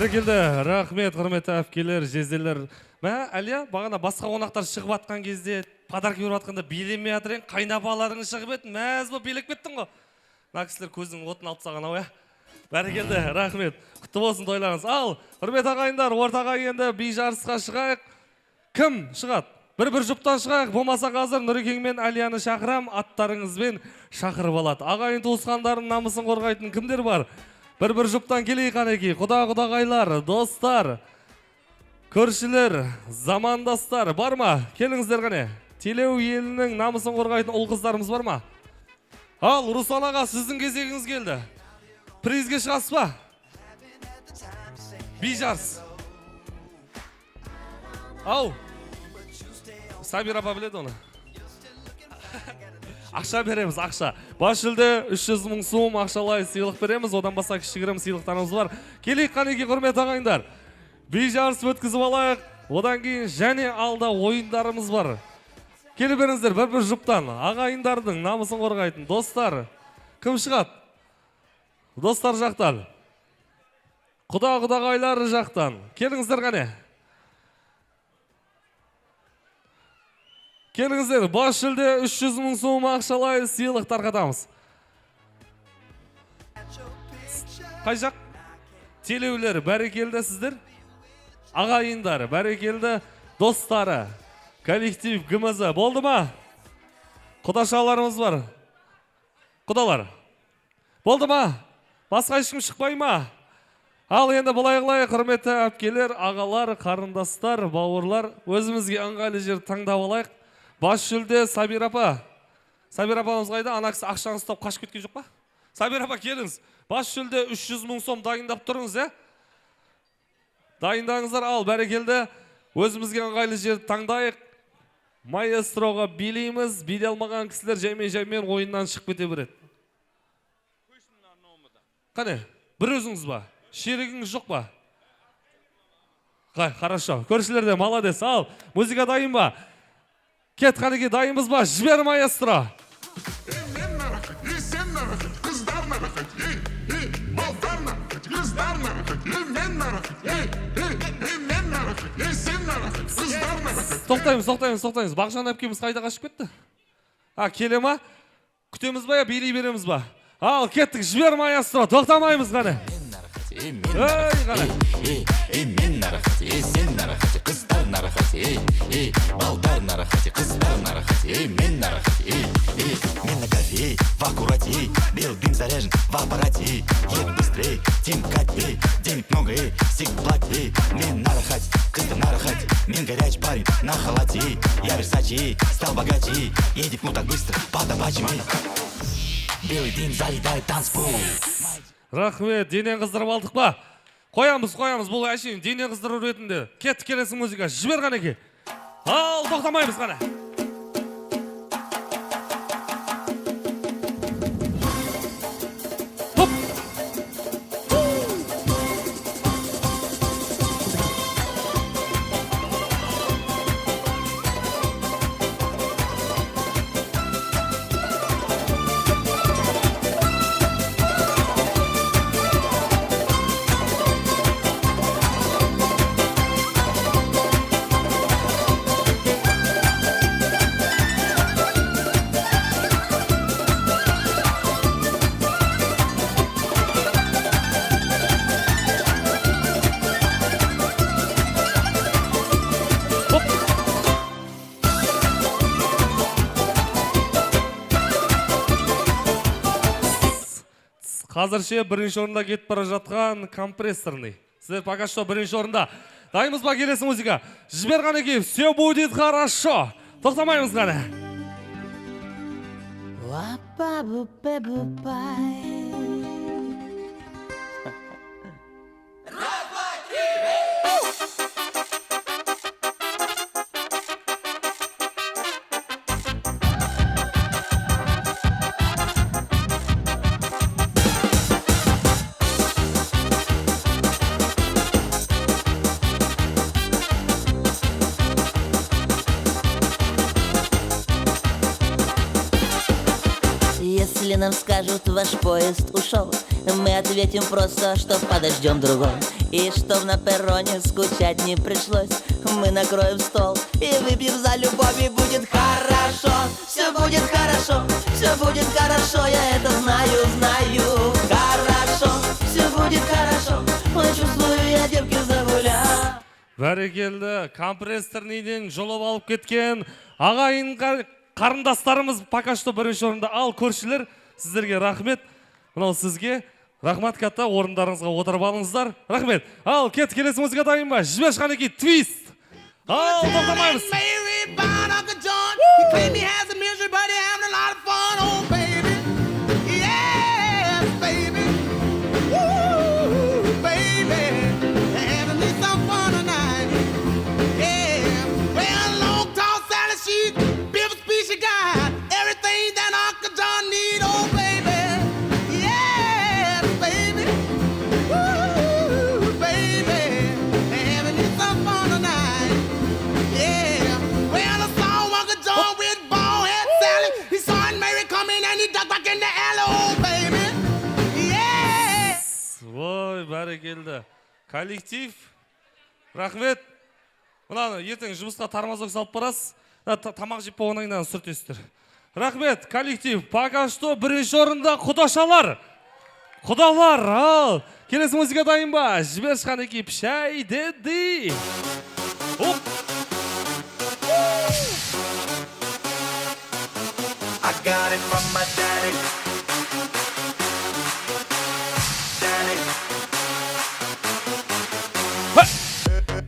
Бәрекелді, рахмет, құрметті әпкелер, жезделер. Мә, Әлия, бағана басқа қонақтар шығып атқан кезде, подарки беріп атқанда билемей атырен, қайнапаларың шығып етін, мәз бұл билеп кеттің ғой. Мына кісілер көздің отын алып тастаған ау, Бәрекелді, рахмет. Құтты болсын тойларыңыз. Ал, құрмет ағайындар, ортаға енді би жарысқа шығайық. Кім шығады? Бір жұптан шығайық, болмаса қазір Нұрекең мен Әлияны шақырам, аттарыңызбен шақырып алады. Ағайын туысқандардың намысын қорғайтын кімдер бар? Бір жұптан келейік қанеки, құда-құдағайлар, достар, көршілер, замандастар, бар ма? Келіңіздер қане. Телеу елінің намысын қорғайтын ұл қыздарымыз бар ма? Ал, Руслан аға, сіздің кезегіңіз келді. Призге шығасыз ба? Би жарыс. Ау, Сабир апа біледі оны. Ақша береміз, ақша. Бас жүлде 300 мың сом ақшалай сыйлық береміз. Одан баса кішігірім сыйлықтарымыз бар. Келейік қанеки, құрмет ағайындар. Би жарыс өткізіп алайық. Одан кейін және алда ойындарымыз бар. Келіп беріңіздер, бір жұптан. Ағайындардың намысын қорғайтын достар. Кім шығады? Достар жақтан. Құда-құдағайлар жақтан. Келіңіздер қане. Келіңіздер, бас жүлде 300 мың сом ақшалай сыйлық тарқатамыз. Қай жақ? Телеулер, бәрекелді сіздер. Ағайындар, бәрекелді достары. Коллектив ГМЗ. Болды ма? Құдашаларымыз бар. Құдалар. Болды ма? Басқа ешкім шықпай ма? Ал енді бұлай-ғылай, құрметті әпкелер, ағалар, қарындастар, бауырлар, өзімізге ыңғайлы жер таңдап алайық. Бас жүлде Сабир апа. Сабир апамыз қайда? Ана кісі ақшаны ұстап қашып кеткен жоқ па? Сабир апа, келіңіз. Бас жүлде 300 мың сом дайындап тұрыңыз, Дайындаңыздар, ал бәрекелді. Өзімізге ыңғайлы жер таңдайық. Маэстроға билейміз. Биле алмаған кісілер жаймен ойыннан шығып кете береді. Қане, бір өзіңіз ба? Шерігіңіз жоқ ба? Қай, хорошо. Көршілерде, молодец. Ал, музыка дайын ба? Кет, қанеке, дайынбыз ба? Жібер, маэстро. Тоқтаймыз. Бақжан әпкеміз қайда қашып кетті? Келе ма? Күтеміз ба, билей береміз ба? Ал, кеттік, жібер, маэстро. Тоқтамаймыз қане. Ей, қане. Мен нарахате, сен нарахате, қыздар нарахате, балдар нарахате, қыздар нарахате, мен нарахате, мен на кофе, в аккурате, бел дым заряжен в аппарате, едь быстрее, тем катей, денег много, сик плати, мен нарахать, қыздар нарахать, мен горячий парень на халате, я Версачи, стал богаче, едет ну так быстро, по-табачьему, белый дым заедает танцпол. Рахмет, денен қыздырып алдық па? Қоямыз, бұл әшейін денен қыздырып ретінде. Кеттік, келесің музыка, жібер қанеке. Ал, тоқтамаймыз қане. Қазірше бірінші орында кетіп бара жатқан компрессорный. Сіздер пока что бірінші орында. Дайымыз ба, келесі музыка? Жібер қанеке, все будет хорошо. Тоқтамаймыз қане. Если нам скажут, ваш поезд ушел, Мы ответим просто, что подождем другой. И чтоб на перроне скучать не пришлось, мы накроем стол и выпьем за любовь, и будет хорошо. Все будет хорошо, все будет хорошо, я это знаю, знаю. Хорошо, все будет хорошо, ой, чувствую, я девки загулял. Бәрекелді, компрессорныйден жолып алып кеткен ағайын қарындастарымыз пока что бірінші орында. Ал көршілер, сіздерге рахмет. Мынау сізге рахмат катта, орындарыңызға отырып алыңыздар. Рахмет. Ал келесі музыка дайын ба? Жібеш Қанеки, твист. Ал тоқтамаймыз. Ой, бәрекелді. Коллектив, рахмет. Мынаны ертең жұмысқа тармазок салып барасыз. Тамақ жеп болғаннан кейін сүртесіздер. Рахмет, коллектив. Пока что бірінші орында құдашалар. Құдалар, ал. Келесі музыка дайын ба? Жібеш Қанеки, пшай деді. Оп. I got it from my daddy.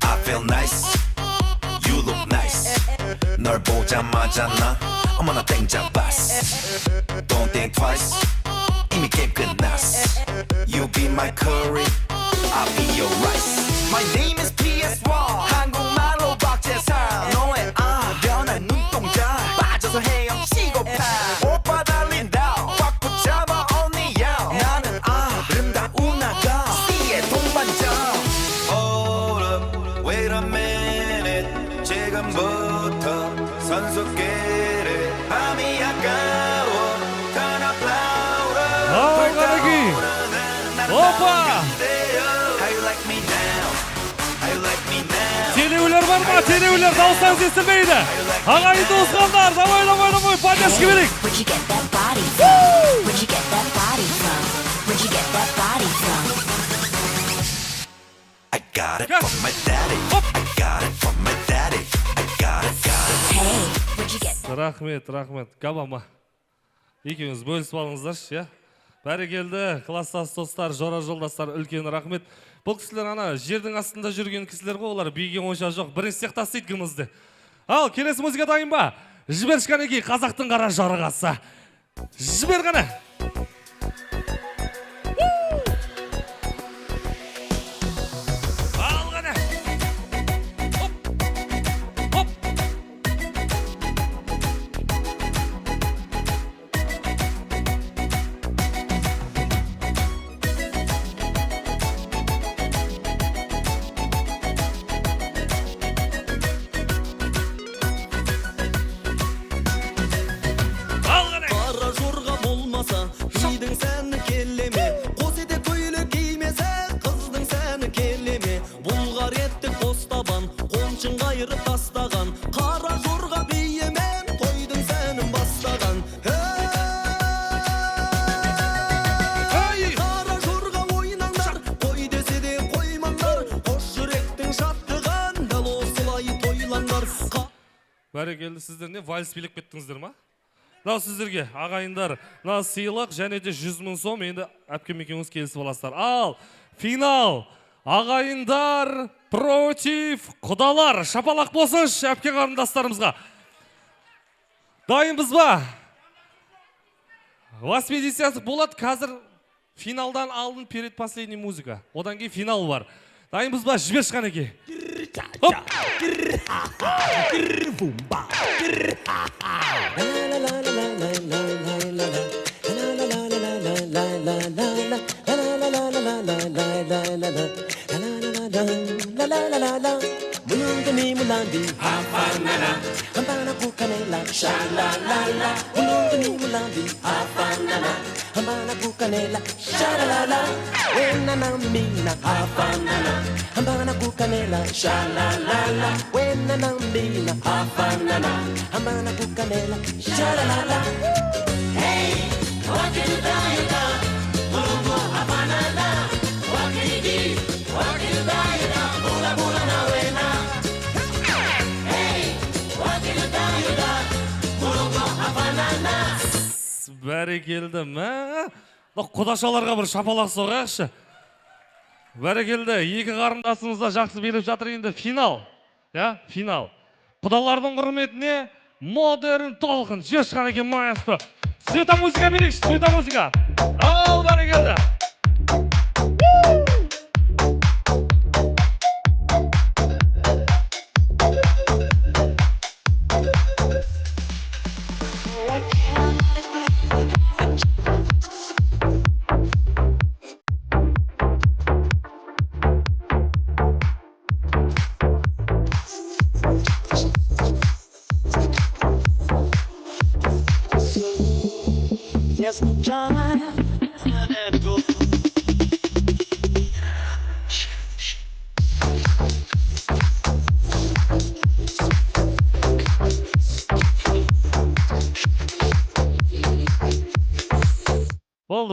I feel nice, you look nice. 널 보자마자 나 어머나 땡잡았어. Don't think twice, 이미 게임 끝났어. You be my curry, I'll be your rice. My name is PS1, 한국말로 박재상. 너의 변한 눈동자 빠져서 헤엄치고파. 오빠 달린다, 꽉 붙잡아 언니야. 나는 아름다운 아가, 씨의 동반자. Wait a minute, 지금부터 선수끼리 밤이 아까워. Turn up louder, Қанеки, опа! How you like me now? How you like me now? Телеулер бар ма? Телеулер дауыстан естілмейді. Ағайын туысқандар, давай, поддержка берейік. Where'd you get that body from? Where'd you get that body from? Where'd you get that body from? I got it from my daddy. I got it from my daddy. I got it. Hey, where'd you get Рахмет. Габама. Екеуіңіз бөлісіп алыңыздаршы, я? Бәрекелді, класстас достар, жора жолдастар, үлкен рахмет. Бұл кісілер ана жердің астында жүрген кісілер ғой, олар биге онша жоқ. Бірінші сияқты істейді кімізді. Ал, келесі музыка дайын ба? Жібеш Қанеки, қазақтың қара жарғасы. Жібер ғана. Бәрекелді, сіздер не вальс билеп кеттіңіздер ма? Мынау сіздерге ағайындар, мынау сыйлық және де 100 000 сом, енді әпкем екеуіңіз келісіп аласыздар. Ал, финал! Ағайындар против құдалар. Шапалақ болсыншы әпке қарындастарымызға. Дайынбыз ба? 80 болады, қазір финалдан алдын перед последний музыка. Одан кейін финал бар. Дайынбыз ба? Жібеш Қанеки. Хоп! Sha la la la, kukanela shalalala wena na mina hafanana hambana kukanela shalalala wena na mina hafanana hambana kukanela shalalala hey wakidayida mulungu hafanana wakidayida bula bula na wena hey wakidayida mulungu hafanana Бәрекелді, мә? Құдашаларға бір шапалақ соғайықшы. Бәрекелді, екі қарындасымызда жақсы беріп жатыр енді финал. Финал. Құдалардың құрметіне модерн толқын. Жешқан екен маэстро. Света музыка берейікші, света музыка. Ал, бәрекелді.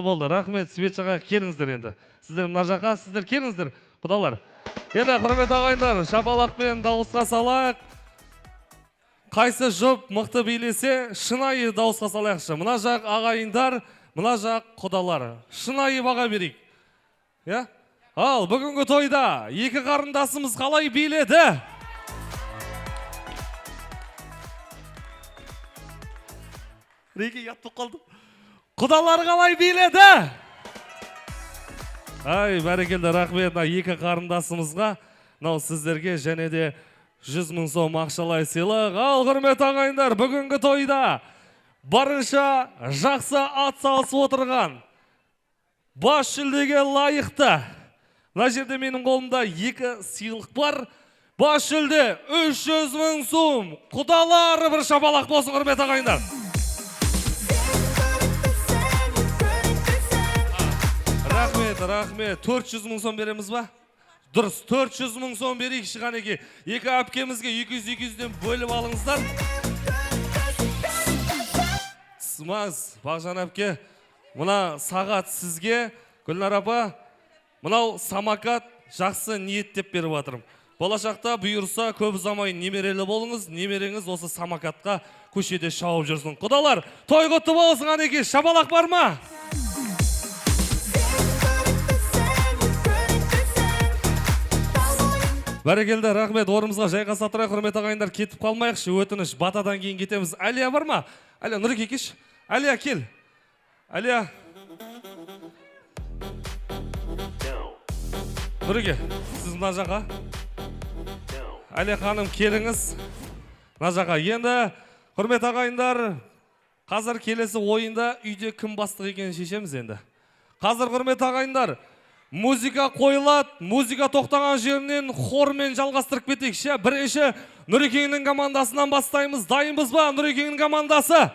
Болды, рахмет, Светшаға келіңіздер енді. Сіздер мына жаққа, сіздер келіңіздер, құдалар. Енді, құрмет ағайындар, шапалақпен дауысқа салайық. Қайсы жұп мықты билесе, шынайы дауысқа салайықшы. Мына жақ ағайындар, мына жақ құдалар. Шынайы баға берейік. Ал, бүгінгі тойда екі қарындасымыз қалай биледі? Реке яттық қалды. Құдалар қалай биледі? Ай, бәрекелді, рахмет екі қарындасымызға. Сіздерге және де 100 000 сом ақшалай сыйлық. Ал, құрмет ағайындар, бүгінгі тойда барынша жақсы ат салысып отырған, бас жүлдеге лайықты. Мына жерде менің қолымда 2 сыйлық бар. Бас жүлде 300 000 сом. Құдалар бір шапалақ болсын, құрмет ағайындар. Рахмет. 400 000 сом береміз ба? Дұрыс, 400 000 сом берейік шығанеке. Екі әпкемізге 200-200-ден бөліп алыңыздар. Сымаз, Бағжан әпке, мұна сағат сізге, Гүлнар апа, мұнау самокат жақсы ниет деп беріп атырым. Болашақта бұйырса көп ұзамай немерелі болыңыз, немереңіз осы самокатқа көшеде шауып жүрсін. Құдалар, той құтты болсын, ғанеке, шапалақ бар ма? Бәрекелді, рахмет, орымызға жайғаса тұрайық, құрмет ағайындар, кетіп қалмайықшы, өтініш, батадан кейін кетеміз. Әлия бар ма? Әлия, Нұреке кеш. Әлия, кел. Әлия. Нұреке, сіз мына жақа. Әлия ханым, келіңіз. Мына жақа. Енді, құрмет ағайындар, қазір келесі ойында үйде кім бастық екенін шешеміз енді. Қазір, құрмет ағайындар, музыка қойылады, музыка тоқтаған жерінен хормен жалғастырып кетейікші. Бірінші Нұрекеңнің командасынан бастаймыз. Дайынбыз ба, Нұрекеңнің командасы?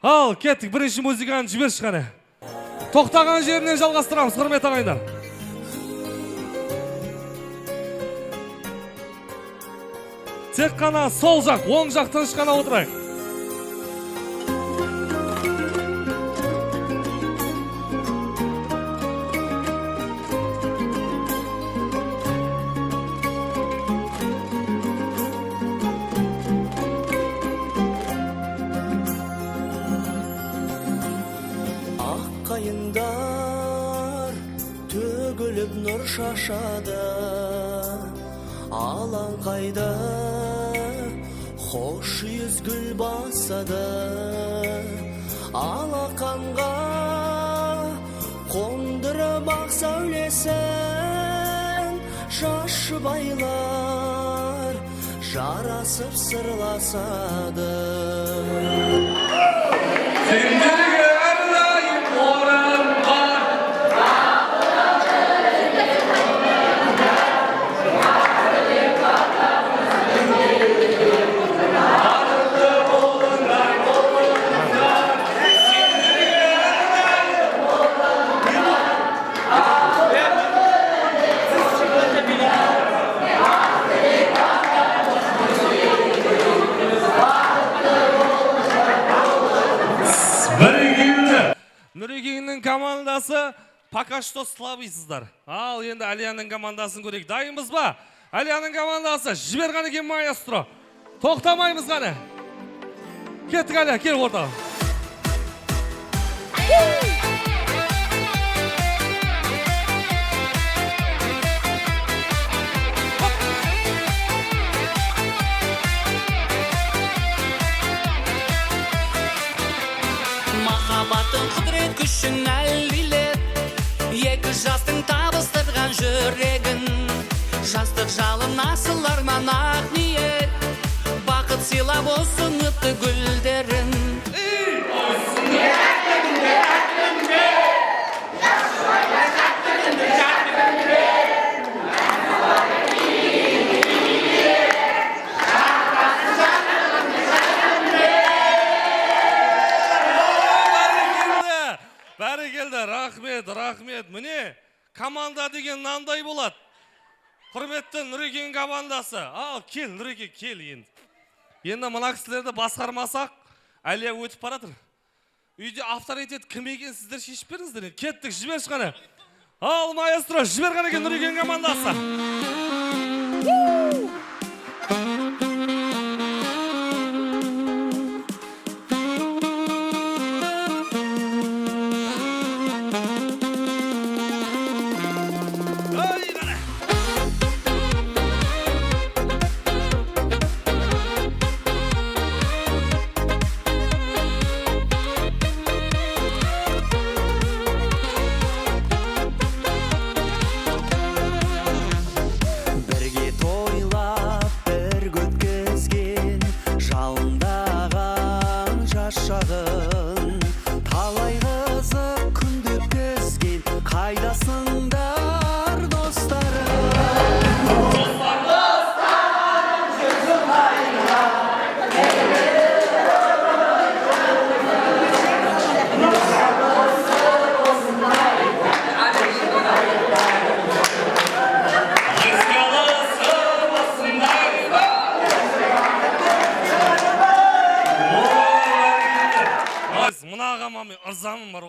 Ал, кеттік, бірінші музыканы жібер шықаны. Тоқтаған жерінен жалғастырамыз, құрмет ағайындар. Тек қана сол жақ, оң жақтан шықана отырайық. Нұр шашады, алаңқайда хош yüz гүл басады, алақанға қондырып ақ сәулесін, шашып айлар жарасып сырласады. Сендерге әрдайым орын бар. Нұрекеңнің командасы пока что слабыйсыздар. Ал енді Алияның командасын көрейік. Дайынбыз ба? Алияның командасы жіберген екен маэстро. Тоқтамаймыз ғана. Кеттік Алия, кел ортаға. Махаббаттың құдірет күшін әлдилеп, екі жастың табыстырған жүрегін, жастық жалын асыл арман ақ ниет, бақыт сыйлап осыныпты гүлдерін. Бәрі келді, рахмет. Міне, команда деген нандай болады. Құрметті Нұрекен командасы. Ал, кел, Нұреке, кел енді. Енді мына кісілерді басқармасақ, Алия өтіп баратыр. Үйде авторитет кім екен сіздер шешіп беріңіздер. Кеттік, жібер шықаны. Ал, маэстро, жіберген екен Нұрекен командасы.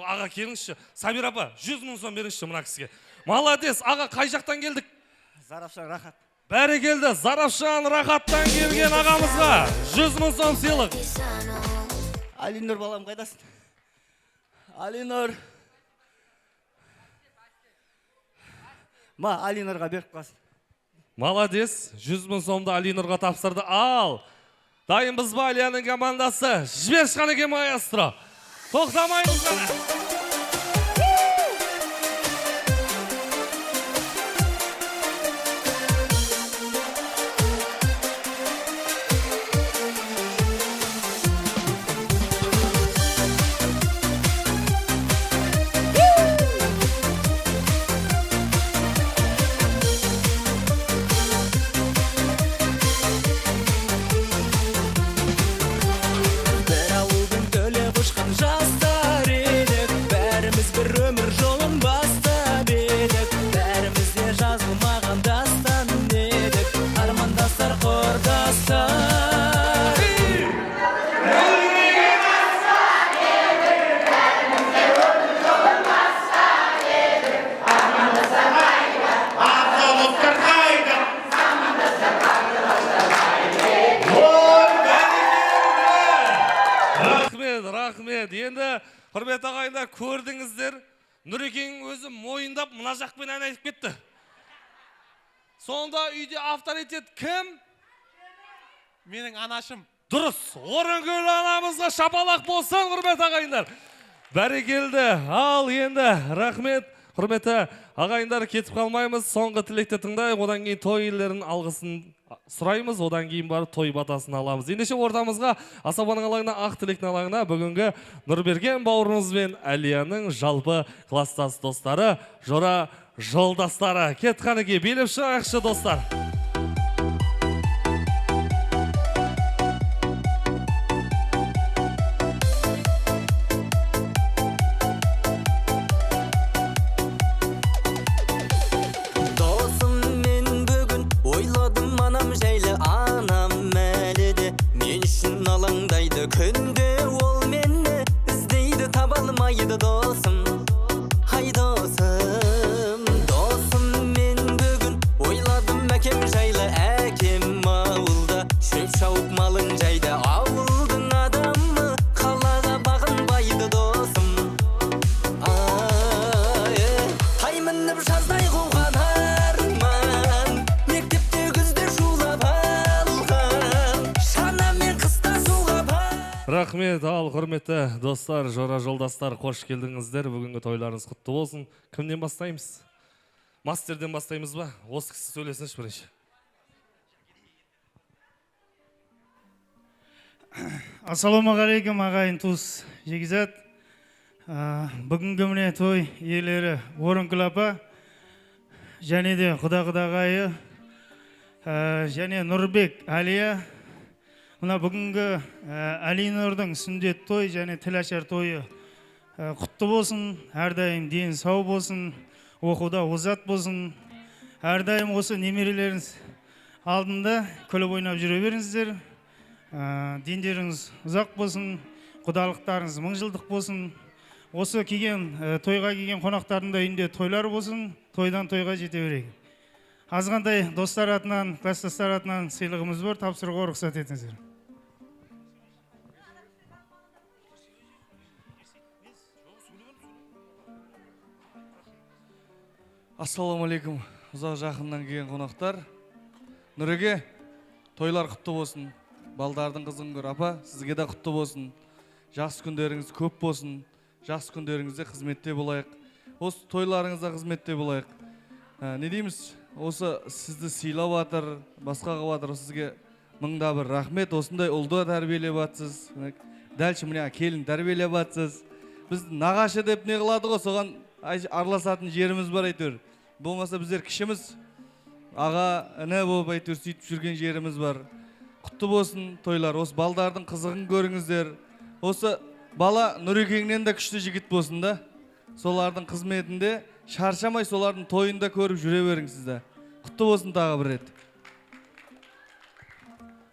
Аға келіңізші, Сабир апа, 100 мың сом беріңізші мына кісіге. Молодец, аға қай жақтан келдік? Зарапшан Рахат. Бәрі келді, Зарапшан Рахаттан келген ағамызға 100 мың сом сыйлық. Алинұр балам қайдасың? Алинұр. Алинұрға беріп қалсын. Молодец, 100 мың сомды Алинұрға тапсырды. Ал, дайынбыз ба Алияның командасы? Жібер шыққан екен маэстро. Тоқтамаймыз ғана. Рахмет. Енді құрметті ағайындар, көрдіңіздер, Нұрекен өзі мойындап мына жақпен ән айтып кетті. Сонда үйде авторитет кім? Менің анашым. Дұрыс. Орынгүл анамызға шапалақ болсын, құрметті ағайындар. Бәрекелді. Ал енді рахмет. Құрметті ағайындар, кетіп қалмаймыз. Соңғы тілекті тыңдайық, одан кейін той иелерінің алғысын сұраймыз, одан кейін барып той батасын аламыз. Ендеше ортамызға асабаның алаңына, ақ тілектің алаңына бүгінгі Нұрберген бауырымыз бен Алияның жалпы класстас достары, жора жолдастары. Кетқаныге беліп шығайықшы достар. Күнде ол мені іздейді таба алмайды досым, ай досым. Досым мен бүгін ойладым әкем жайлы, әкем ауылда шөп шауып малын жайды. Ауылдың адамы қалаға бағынбайды досым. Ай мініп жаздай қуған арман, мектепте күзде шулап алған, шанамен қыста суға Рахмет, ал құрметті достар, жора жолдастар, қош келдіңіздер. Бүгінгі тойларыңыз құтты болсын. Кімнен бастаймыз? Мастерден бастаймыз ба? Осы кісі сөйлесінші бірінші. Ассалаумағалейкум ағайын туыс жегізат. Бүгінгі міне той иелері Орынкүл апа, және де құда-құдағайы, және Нұрбек Әлия. Мына бүгінгі Әлинұрдың сүндет той және тілашар тойы құтты болсын, әрдайым ден сау болсын, оқуда озат болсын, әрдайым осы немерелеріңіз алдында күліп ойнап жүре беріңіздер. Дендеріңіз ұзақ болсын, құдалықтарыңыз мың жылдық болсын. Осы тойға келген қонақтардың да үйінде тойлар болсын, тойдан тойға жете берейік. Азғандай достар атынан, кластастар атынан сыйлығымыз бар, тапсыруға рұқсат етіңіздер. Ассалаумалейкум, ұзақ жақыннан келген қонақтар. Нұреге, тойлар құтты болсын. Балдардың қызын көр. Апа, сізге де құтты болсын. Жақсы күндеріңіз көп болсын. Жақсы күндеріңізде қызметте болайық. Осы тойларыңызда қызметте болайық. Не дейміз? Осы сізді сыйлап атыр, басқаға атыр. Сізге мыңда бір рахмет. Осындай ұлды тәрбиелеп атсыз. Дәлші міне келін тәрбиелеп атсыз. Біз нағашы деп не қылады ғой, соған араласатын жеріміз бар әйтеуір. Болмаса біздер кішіміз, аға, іні болып әйтеуір сөйтіп жүрген жеріміз бар. Құтты болсын тойлар. Осы балдардың қызығын көріңіздер. Осы бала Нұрекеңнен де күшті жігіт болсын да. Солардың қызметінде шаршамай, солардың тойында көріп жүре беріңіздер. Құтты болсын тағы бір рет.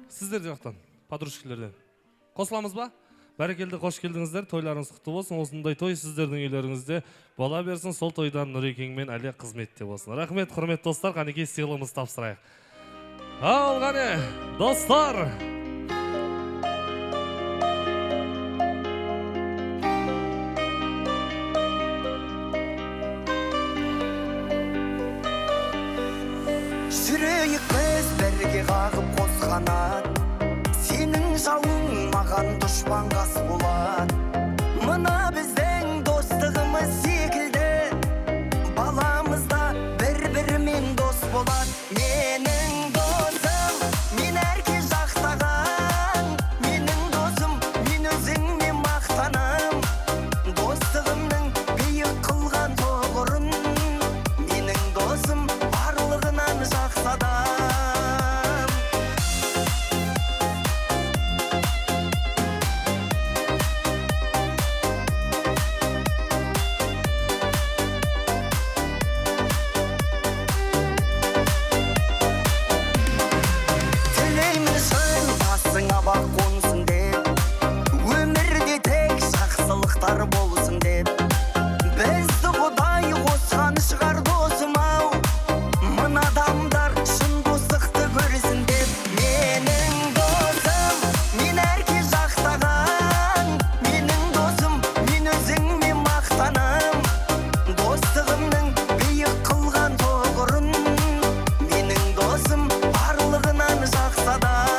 Сіздер жақтан, подружкалерден. Қосыламыз ба? Бәрекелді, қош келдіңіздер. Тойларыңыз құтты болсын. Осындай той сіздердің үйлеріңізде бола берсін. Сол тойдан Нұрекең мен Әлия қызметте болсын. Рахмет, құрметті достар. Қанекей сыйлығымыз тапсырайық. Ал қане, достар! Жүрейік біз бірге қағып қос қанат, сенің жауың маған дұшпан қас болады. Мына біздің достығымыз секілді, баламызда бір-бірімен дос болады. Менің досым, мен әрке жақтаған, менің досым, мен өзіңмен мақтанам. Достығымның биік қылған тоғырын, менің досым барлығынан жақсы адам. Тілеймін шын басыңа бақ қонсын деп, өмірде тек жақсылықтар болсын деп. Бізді Құдай қосқан шығар досым-ау, мына адамдар шын достықты көрсін деп. Менің досым, мен әрке жақтаған, менің досым, мен өзіңмен мақтанам. Достығымның биік қылған тоғырын, менің досым барлығынан жақсы адам.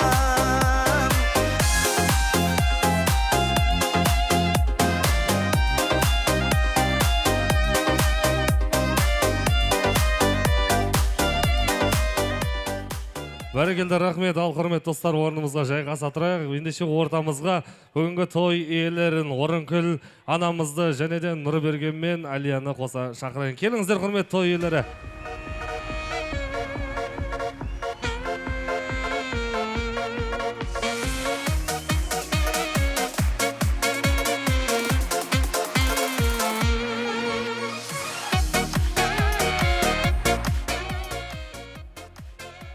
Бәрекелді, рахмет. Ал құрметті достар, орнымызға жайғаса тұрайық. Ендеше ортамызға бүгінгі той иелерін, Орынкүл анамызды және де Нұрберген мен Алияны қоса шақырайын. Келіңіздер, құрметті той иелері.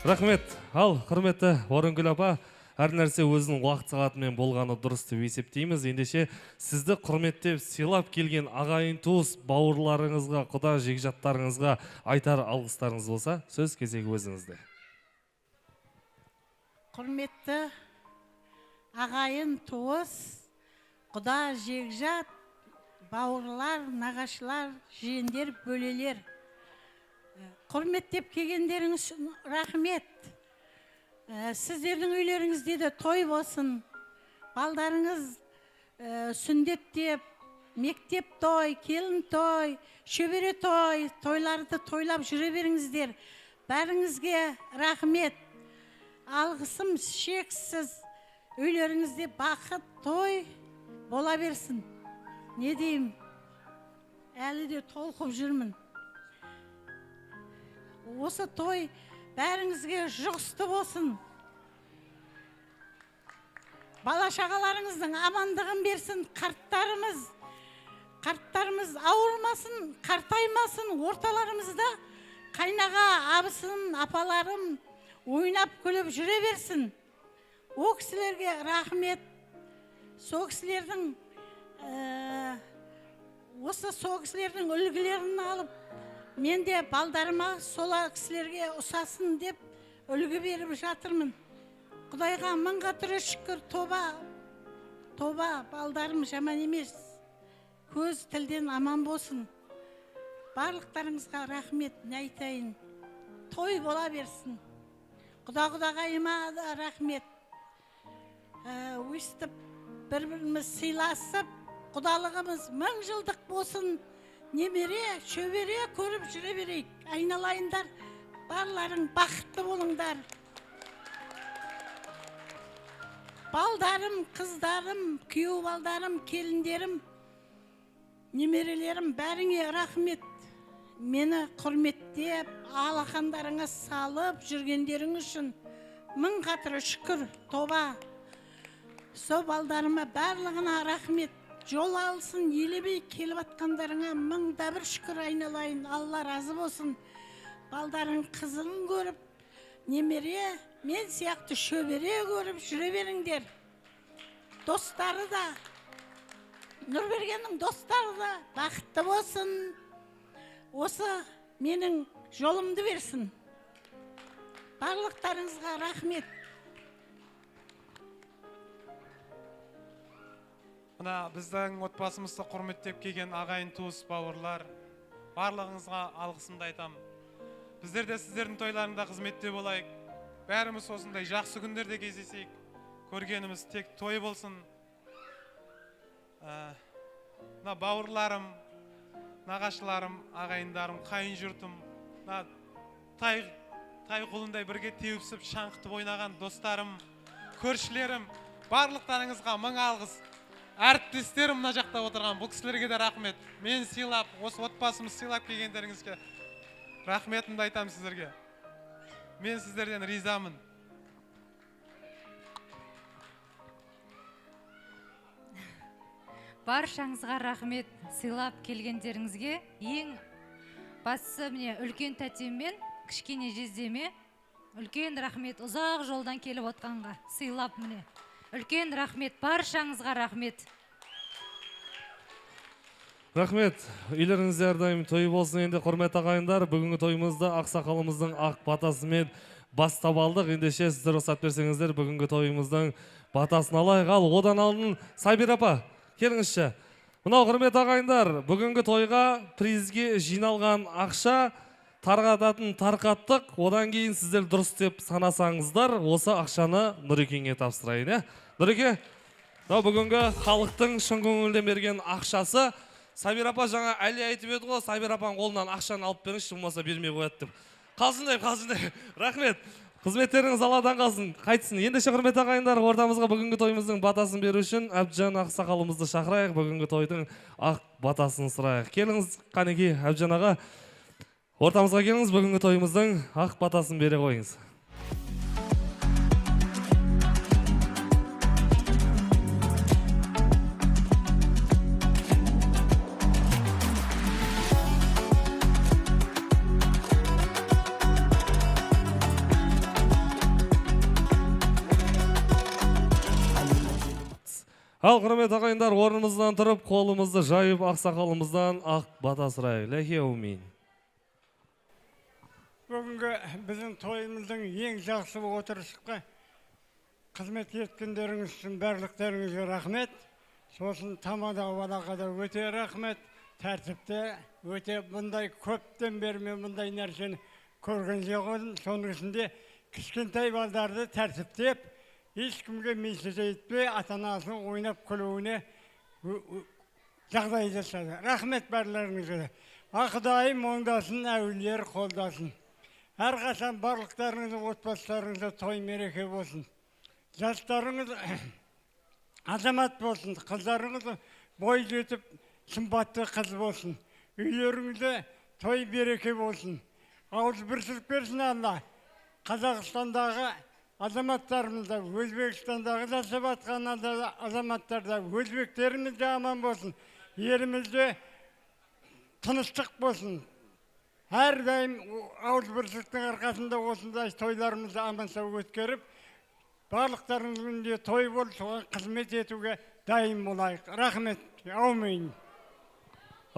Рахмет. Ал құрметті Орынкүл апа, әр нәрсе өзінің уақыт сағатымен болғаны дұрыс деп есептейміз. Ендеше сізді құрметтеп сыйлап келген ағайын туыс бауырларыңызға, құда жекжаттарыңызға айтар алғыстарыңыз болса, сөз кезегі өзіңізде. Құрметті ағайын туыс, құда жекжат, бауырлар, нағашылар, жиендер, бөлелер. Құрметтеп келгендеріңіз үшін рахмет. Сіздердің үйлеріңізде де той болсын. Балдарыңыз сүндет деп, мектеп той, келін той, шөбере той, тойларды тойлап жүре беріңіздер. Бәріңізге рахмет. Алғысым шексіз. Үйлеріңізде бақыт, той бола берсін. Не деймін? Әлі де толқып жүрмін. Осы той бәріңізге жұғысты болсын. Бала шағаларыңыздың амандығын берсін. Қарттарымыз ауырмасын, қартаймасын. Орталарымызда қайнаға, абысын, апаларым ойнап күліп жүре берсін. О кісілерге рахмет. Сол кісілердің үлгілерін алып, мен де балдарыма сола кісілерге ұсасын деп үлгі беріп жатырмын. Құдайға мыңға түрі шүкір, тоба, балдарым жаман емес. Көз тілден аман болсын. Барлықтарыңызға рахмет, не айтайын. Той бола берсін. Құдағайыма да рахмет. Өстіп, бір-біріміз сыйласып, құдалығымыз 1000 жылдық болсын. Немере, шөбере көріп жүре берейік. Айналайындар, барларың бақытты болыңдар. Балдарым, қыздарым, күйеу балдарым, келіндерім, немерелерім, бәріңе рахмет. Мені құрметтеп, алақандарыңа салып жүргендерің үшін 1000 қатыры шүкір, тоба. Со балдарыма барлығына рахмет. Жол алсын, елебей келіп атқандарыңа 1001 шүкір айналайын. Алла разы болсын. Балдарың қызығын көріп, немере, мен сияқты шөбере көріп жүре беріңдер. Достары да, Нұрбергеннің достары да бақытты болсын. Осы менің жолымды берсін. Барлықтарыңызға рахмет. Мына біздің отбасымызды құрметтеп келген ағайын туыс бауырлар, барлығыңызға алғысымды айтам. Біздер де сіздердің тойларында қызметте болайық. Бәріміз осындай жақсы күндерде кездесейік. Көргеніміз тек той болсын. Мына бауырларым, нағашыларым, ағайындарым, қайын жұртым, тай құлындай бірге теуіпсіп шаңқытып ойнаған достарым, көршілерім, барлықтарыңызға 1000 алғыс. Әріптестерім мына жақта отырған, бұл кісілерге де рахмет. Мен сыйлап, осы отбасымыз сыйлап келгендеріңізге рахметімді айтам сіздерге. Мен сіздерден ризамын. Баршаңызға рахмет, сыйлап келгендеріңізге. Ең бастысы міне үлкен тәтеммен, кішкене жездеме үлкен рахмет, ұзақ жолдан келіп отқанға сыйлап міне. Үлкен рахмет, баршаңызға рахмет. Рахмет. Үйлеріңізде әрдайым той болсын. Енді құрмет ағайындар, бүгінгі тойымызды ақсақалымыздың ақ батасымен бастап алдық. Ендеше сіздер рұқсат берсеңіздер, бүгінгі тойымыздың батасын алайық. Ал одан алдын Сабир апа, келіңізші. Мынау құрмет ағайындар, бүгінгі тойға призге жиналған ақша тарқататын тарқаттық. Одан кейін сіздер дұрыс деп санасаңыздар, осы ақшаны Нұрекеңе тапсырайын. Нұреке, бүгінгі халықтың шын көңілден берген ақшасы. Сабир апа жаңа әлі айтып еді ғой, Сабир апаның қолынан ақшаны алып беріңізші, болмаса бермей қояды деп. Қалсын. Рахмет. Қызметтеріңіз Алладан қалсын. Қайтсын. Ендеше құрмет ағайындар, ортамызға бүгінгі тойымыздың батасын беру үшін Әбдіжан ақсақалымызды шақырайық, бүгінгі тойдың ақ батасын сұрайық. Келіңіз, қанеки Әбдіжан аға. Ортамызға келіңіз, бүгінгі тойымыздың ақ батасын бере қойыңыз. Ал құрметті ағайындар, орнымыздан тұрып, қолымызды жайып, ақсақалымыздан ақ бата сұрайық. Ләхе әумин. Бүгінгі біздің тойымыздың ең жақсы отырысқа қызмет еткендеріңіз үшін барлықтарыңызға рахмет. Сосын тамада валақада өте рахмет. Тәртіпте өте бұндай көптен бері мен бұндай нәрсені көрген жоқпын. Соның ішінде кішкентай балдарды тәртіптеп, ешкімге мейсіз етпей, ата-анасын ойнап күлуіне жағдай жасады. Рахмет барларыңызға. Құдайым оңдасын, әулиелер қолдасын. Әрқашан барлықтарыңыздың отбасыларыңызда той мереке болсын. Жастарыңыз азамат болсын, қыздарыңыз бой жетіп, сымбатты қыз болсын. Үйлеріңізде той береке болсын. Ауыз біршілік берсін Алла. Қазақстандағы азаматтарымызда, Өзбекстандағы жасап атқан азаматтарда, өзбектерімізде аман болсын. Елімізде тыныштық болсын. Әрдайым ауыз біршіліктің арқасында осындай тойларымызды аман-сау өткеріп, барлықтарыңыздың де той болып, соған қызмет етуге дайын болайық. Рахмет. Аумин.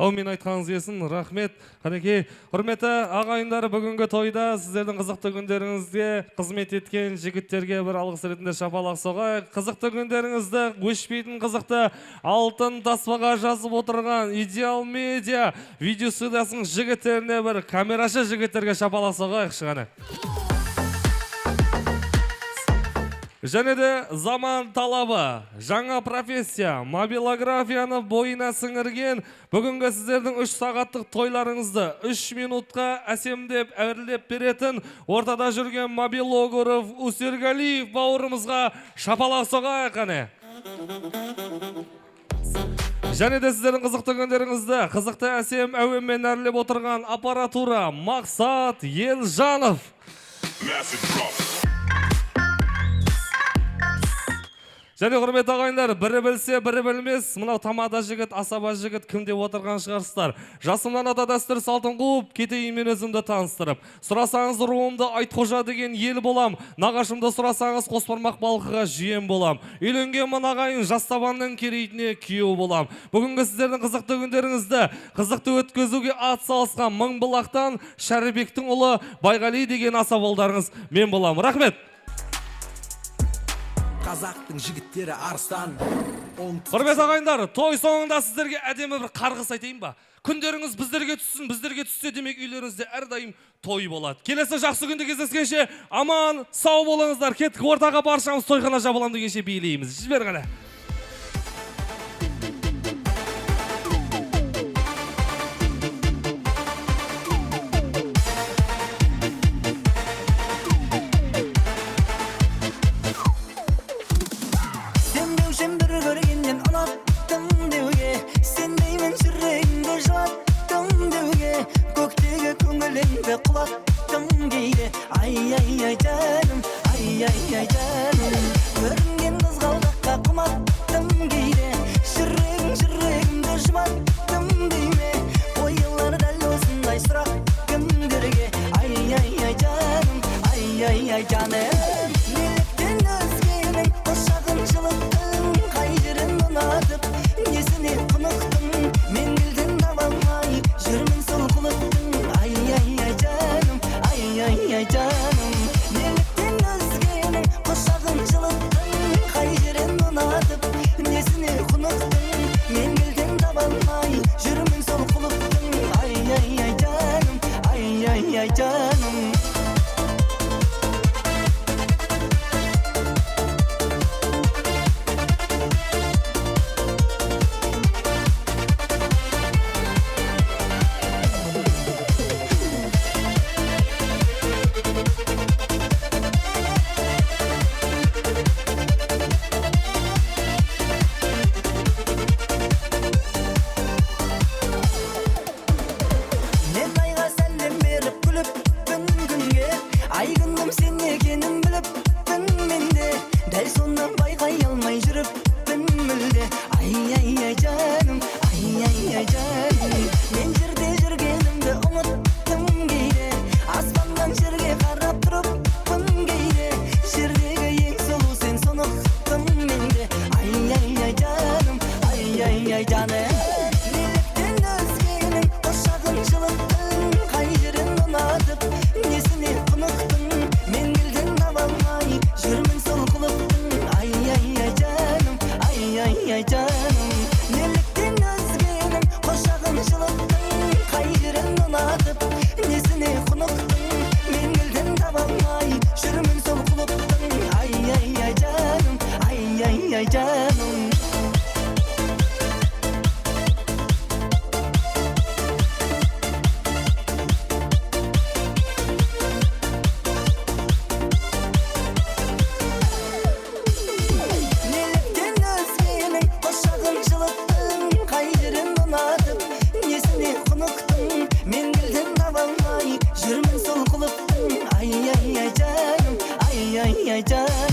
Аумин айтқаныңыз келсін, рахмет. Қанекей, құрметті ағайындар, бүгінгі тойда сіздердің қызықты күндеріңізге қызмет еткен жігіттерге бір алғыс ретінде шапалақ соғайық. Қызықты күндеріңізді өшпейтін қызықты алтын таспаға жазып отырған Идеал Медиа видеостудиясының жігіттеріне бір камерашы жігіттерге шапалақ соғайық шығаны. Және де заман талабы, жаңа профессия, мобилографияны бойына сіңірген бүгінгі сіздердің 3 сағаттық тойларыңызды 3 минутқа әсемдеп, әрлеп беретін ортада жүрген мобилограф Усергалиев бауырымызға шапалақ соғайық қане. Және де сіздердің қызықты күндеріңізді қызықты әсем әуенмен әрлеп отырған аппаратура Мақсат Елжанов. Және құрметті ағайындар, бірі білсе, бірі білмес, мынау тамада жігіт, асаба жігіт кім деп отырған шығарсыздар. Жасымнан ата дәстүр салтын қуып, кетейін мен өзімді таныстырып. Сұрасаңыз руымды Айтқожа деген ел болам, нағашымды сұрасаңыз Қосбармақ балқыға жиен болам. Үйленген мың ағайын жастабанның керейтіне күйеу болам. Бүгінгі сіздердің қызықты күндеріңізді қызықты өткізуге ат салысқан Мыңбұлақтан Шәрібектің ұлы Байғали деген асабалдарыңыз мен болам. Рахмет! Қазақтың жігіттері арыстан. Құрметті ағайындар, той соңында сіздерге әдемі бір қарғыс айтайын ба? Күндеріңіз біздерге түссін, біздерге түссе демек үйлеріңізде әрдайым той болады. Келесі жақсы күнде кездескенше аман, сау болыңыздар. Кеттік ортаға баршамыз тойхана жабылам дегенше билейміз. Жібер ғана. Құлаттым кейде, ай-ай-ай жаным, ай-ай-ай жаным. Көрінген қызғалдаққа құмат ай ай жаным. Неліктен өзгенің қошағын жылыттың, қай жерін ұнатып несіне құнықтың, мен келден таба алмай жүрмін сол құлықтың. Ай ай жаным, ай жаным. Неліктен өзгенің қошағын жылыттың, қай жерін ұнатып несіне құнықтың, мен келден таба алмай жүрмін сол құлықтың. Ай жаным, ай жаным. Неліктен өзгенің қошағын жылыттың, қай жерін ұнатып несіне құнықтың, мен келден таба алмай жүрмін сол құлықтың. Ай жаным, ай жаным.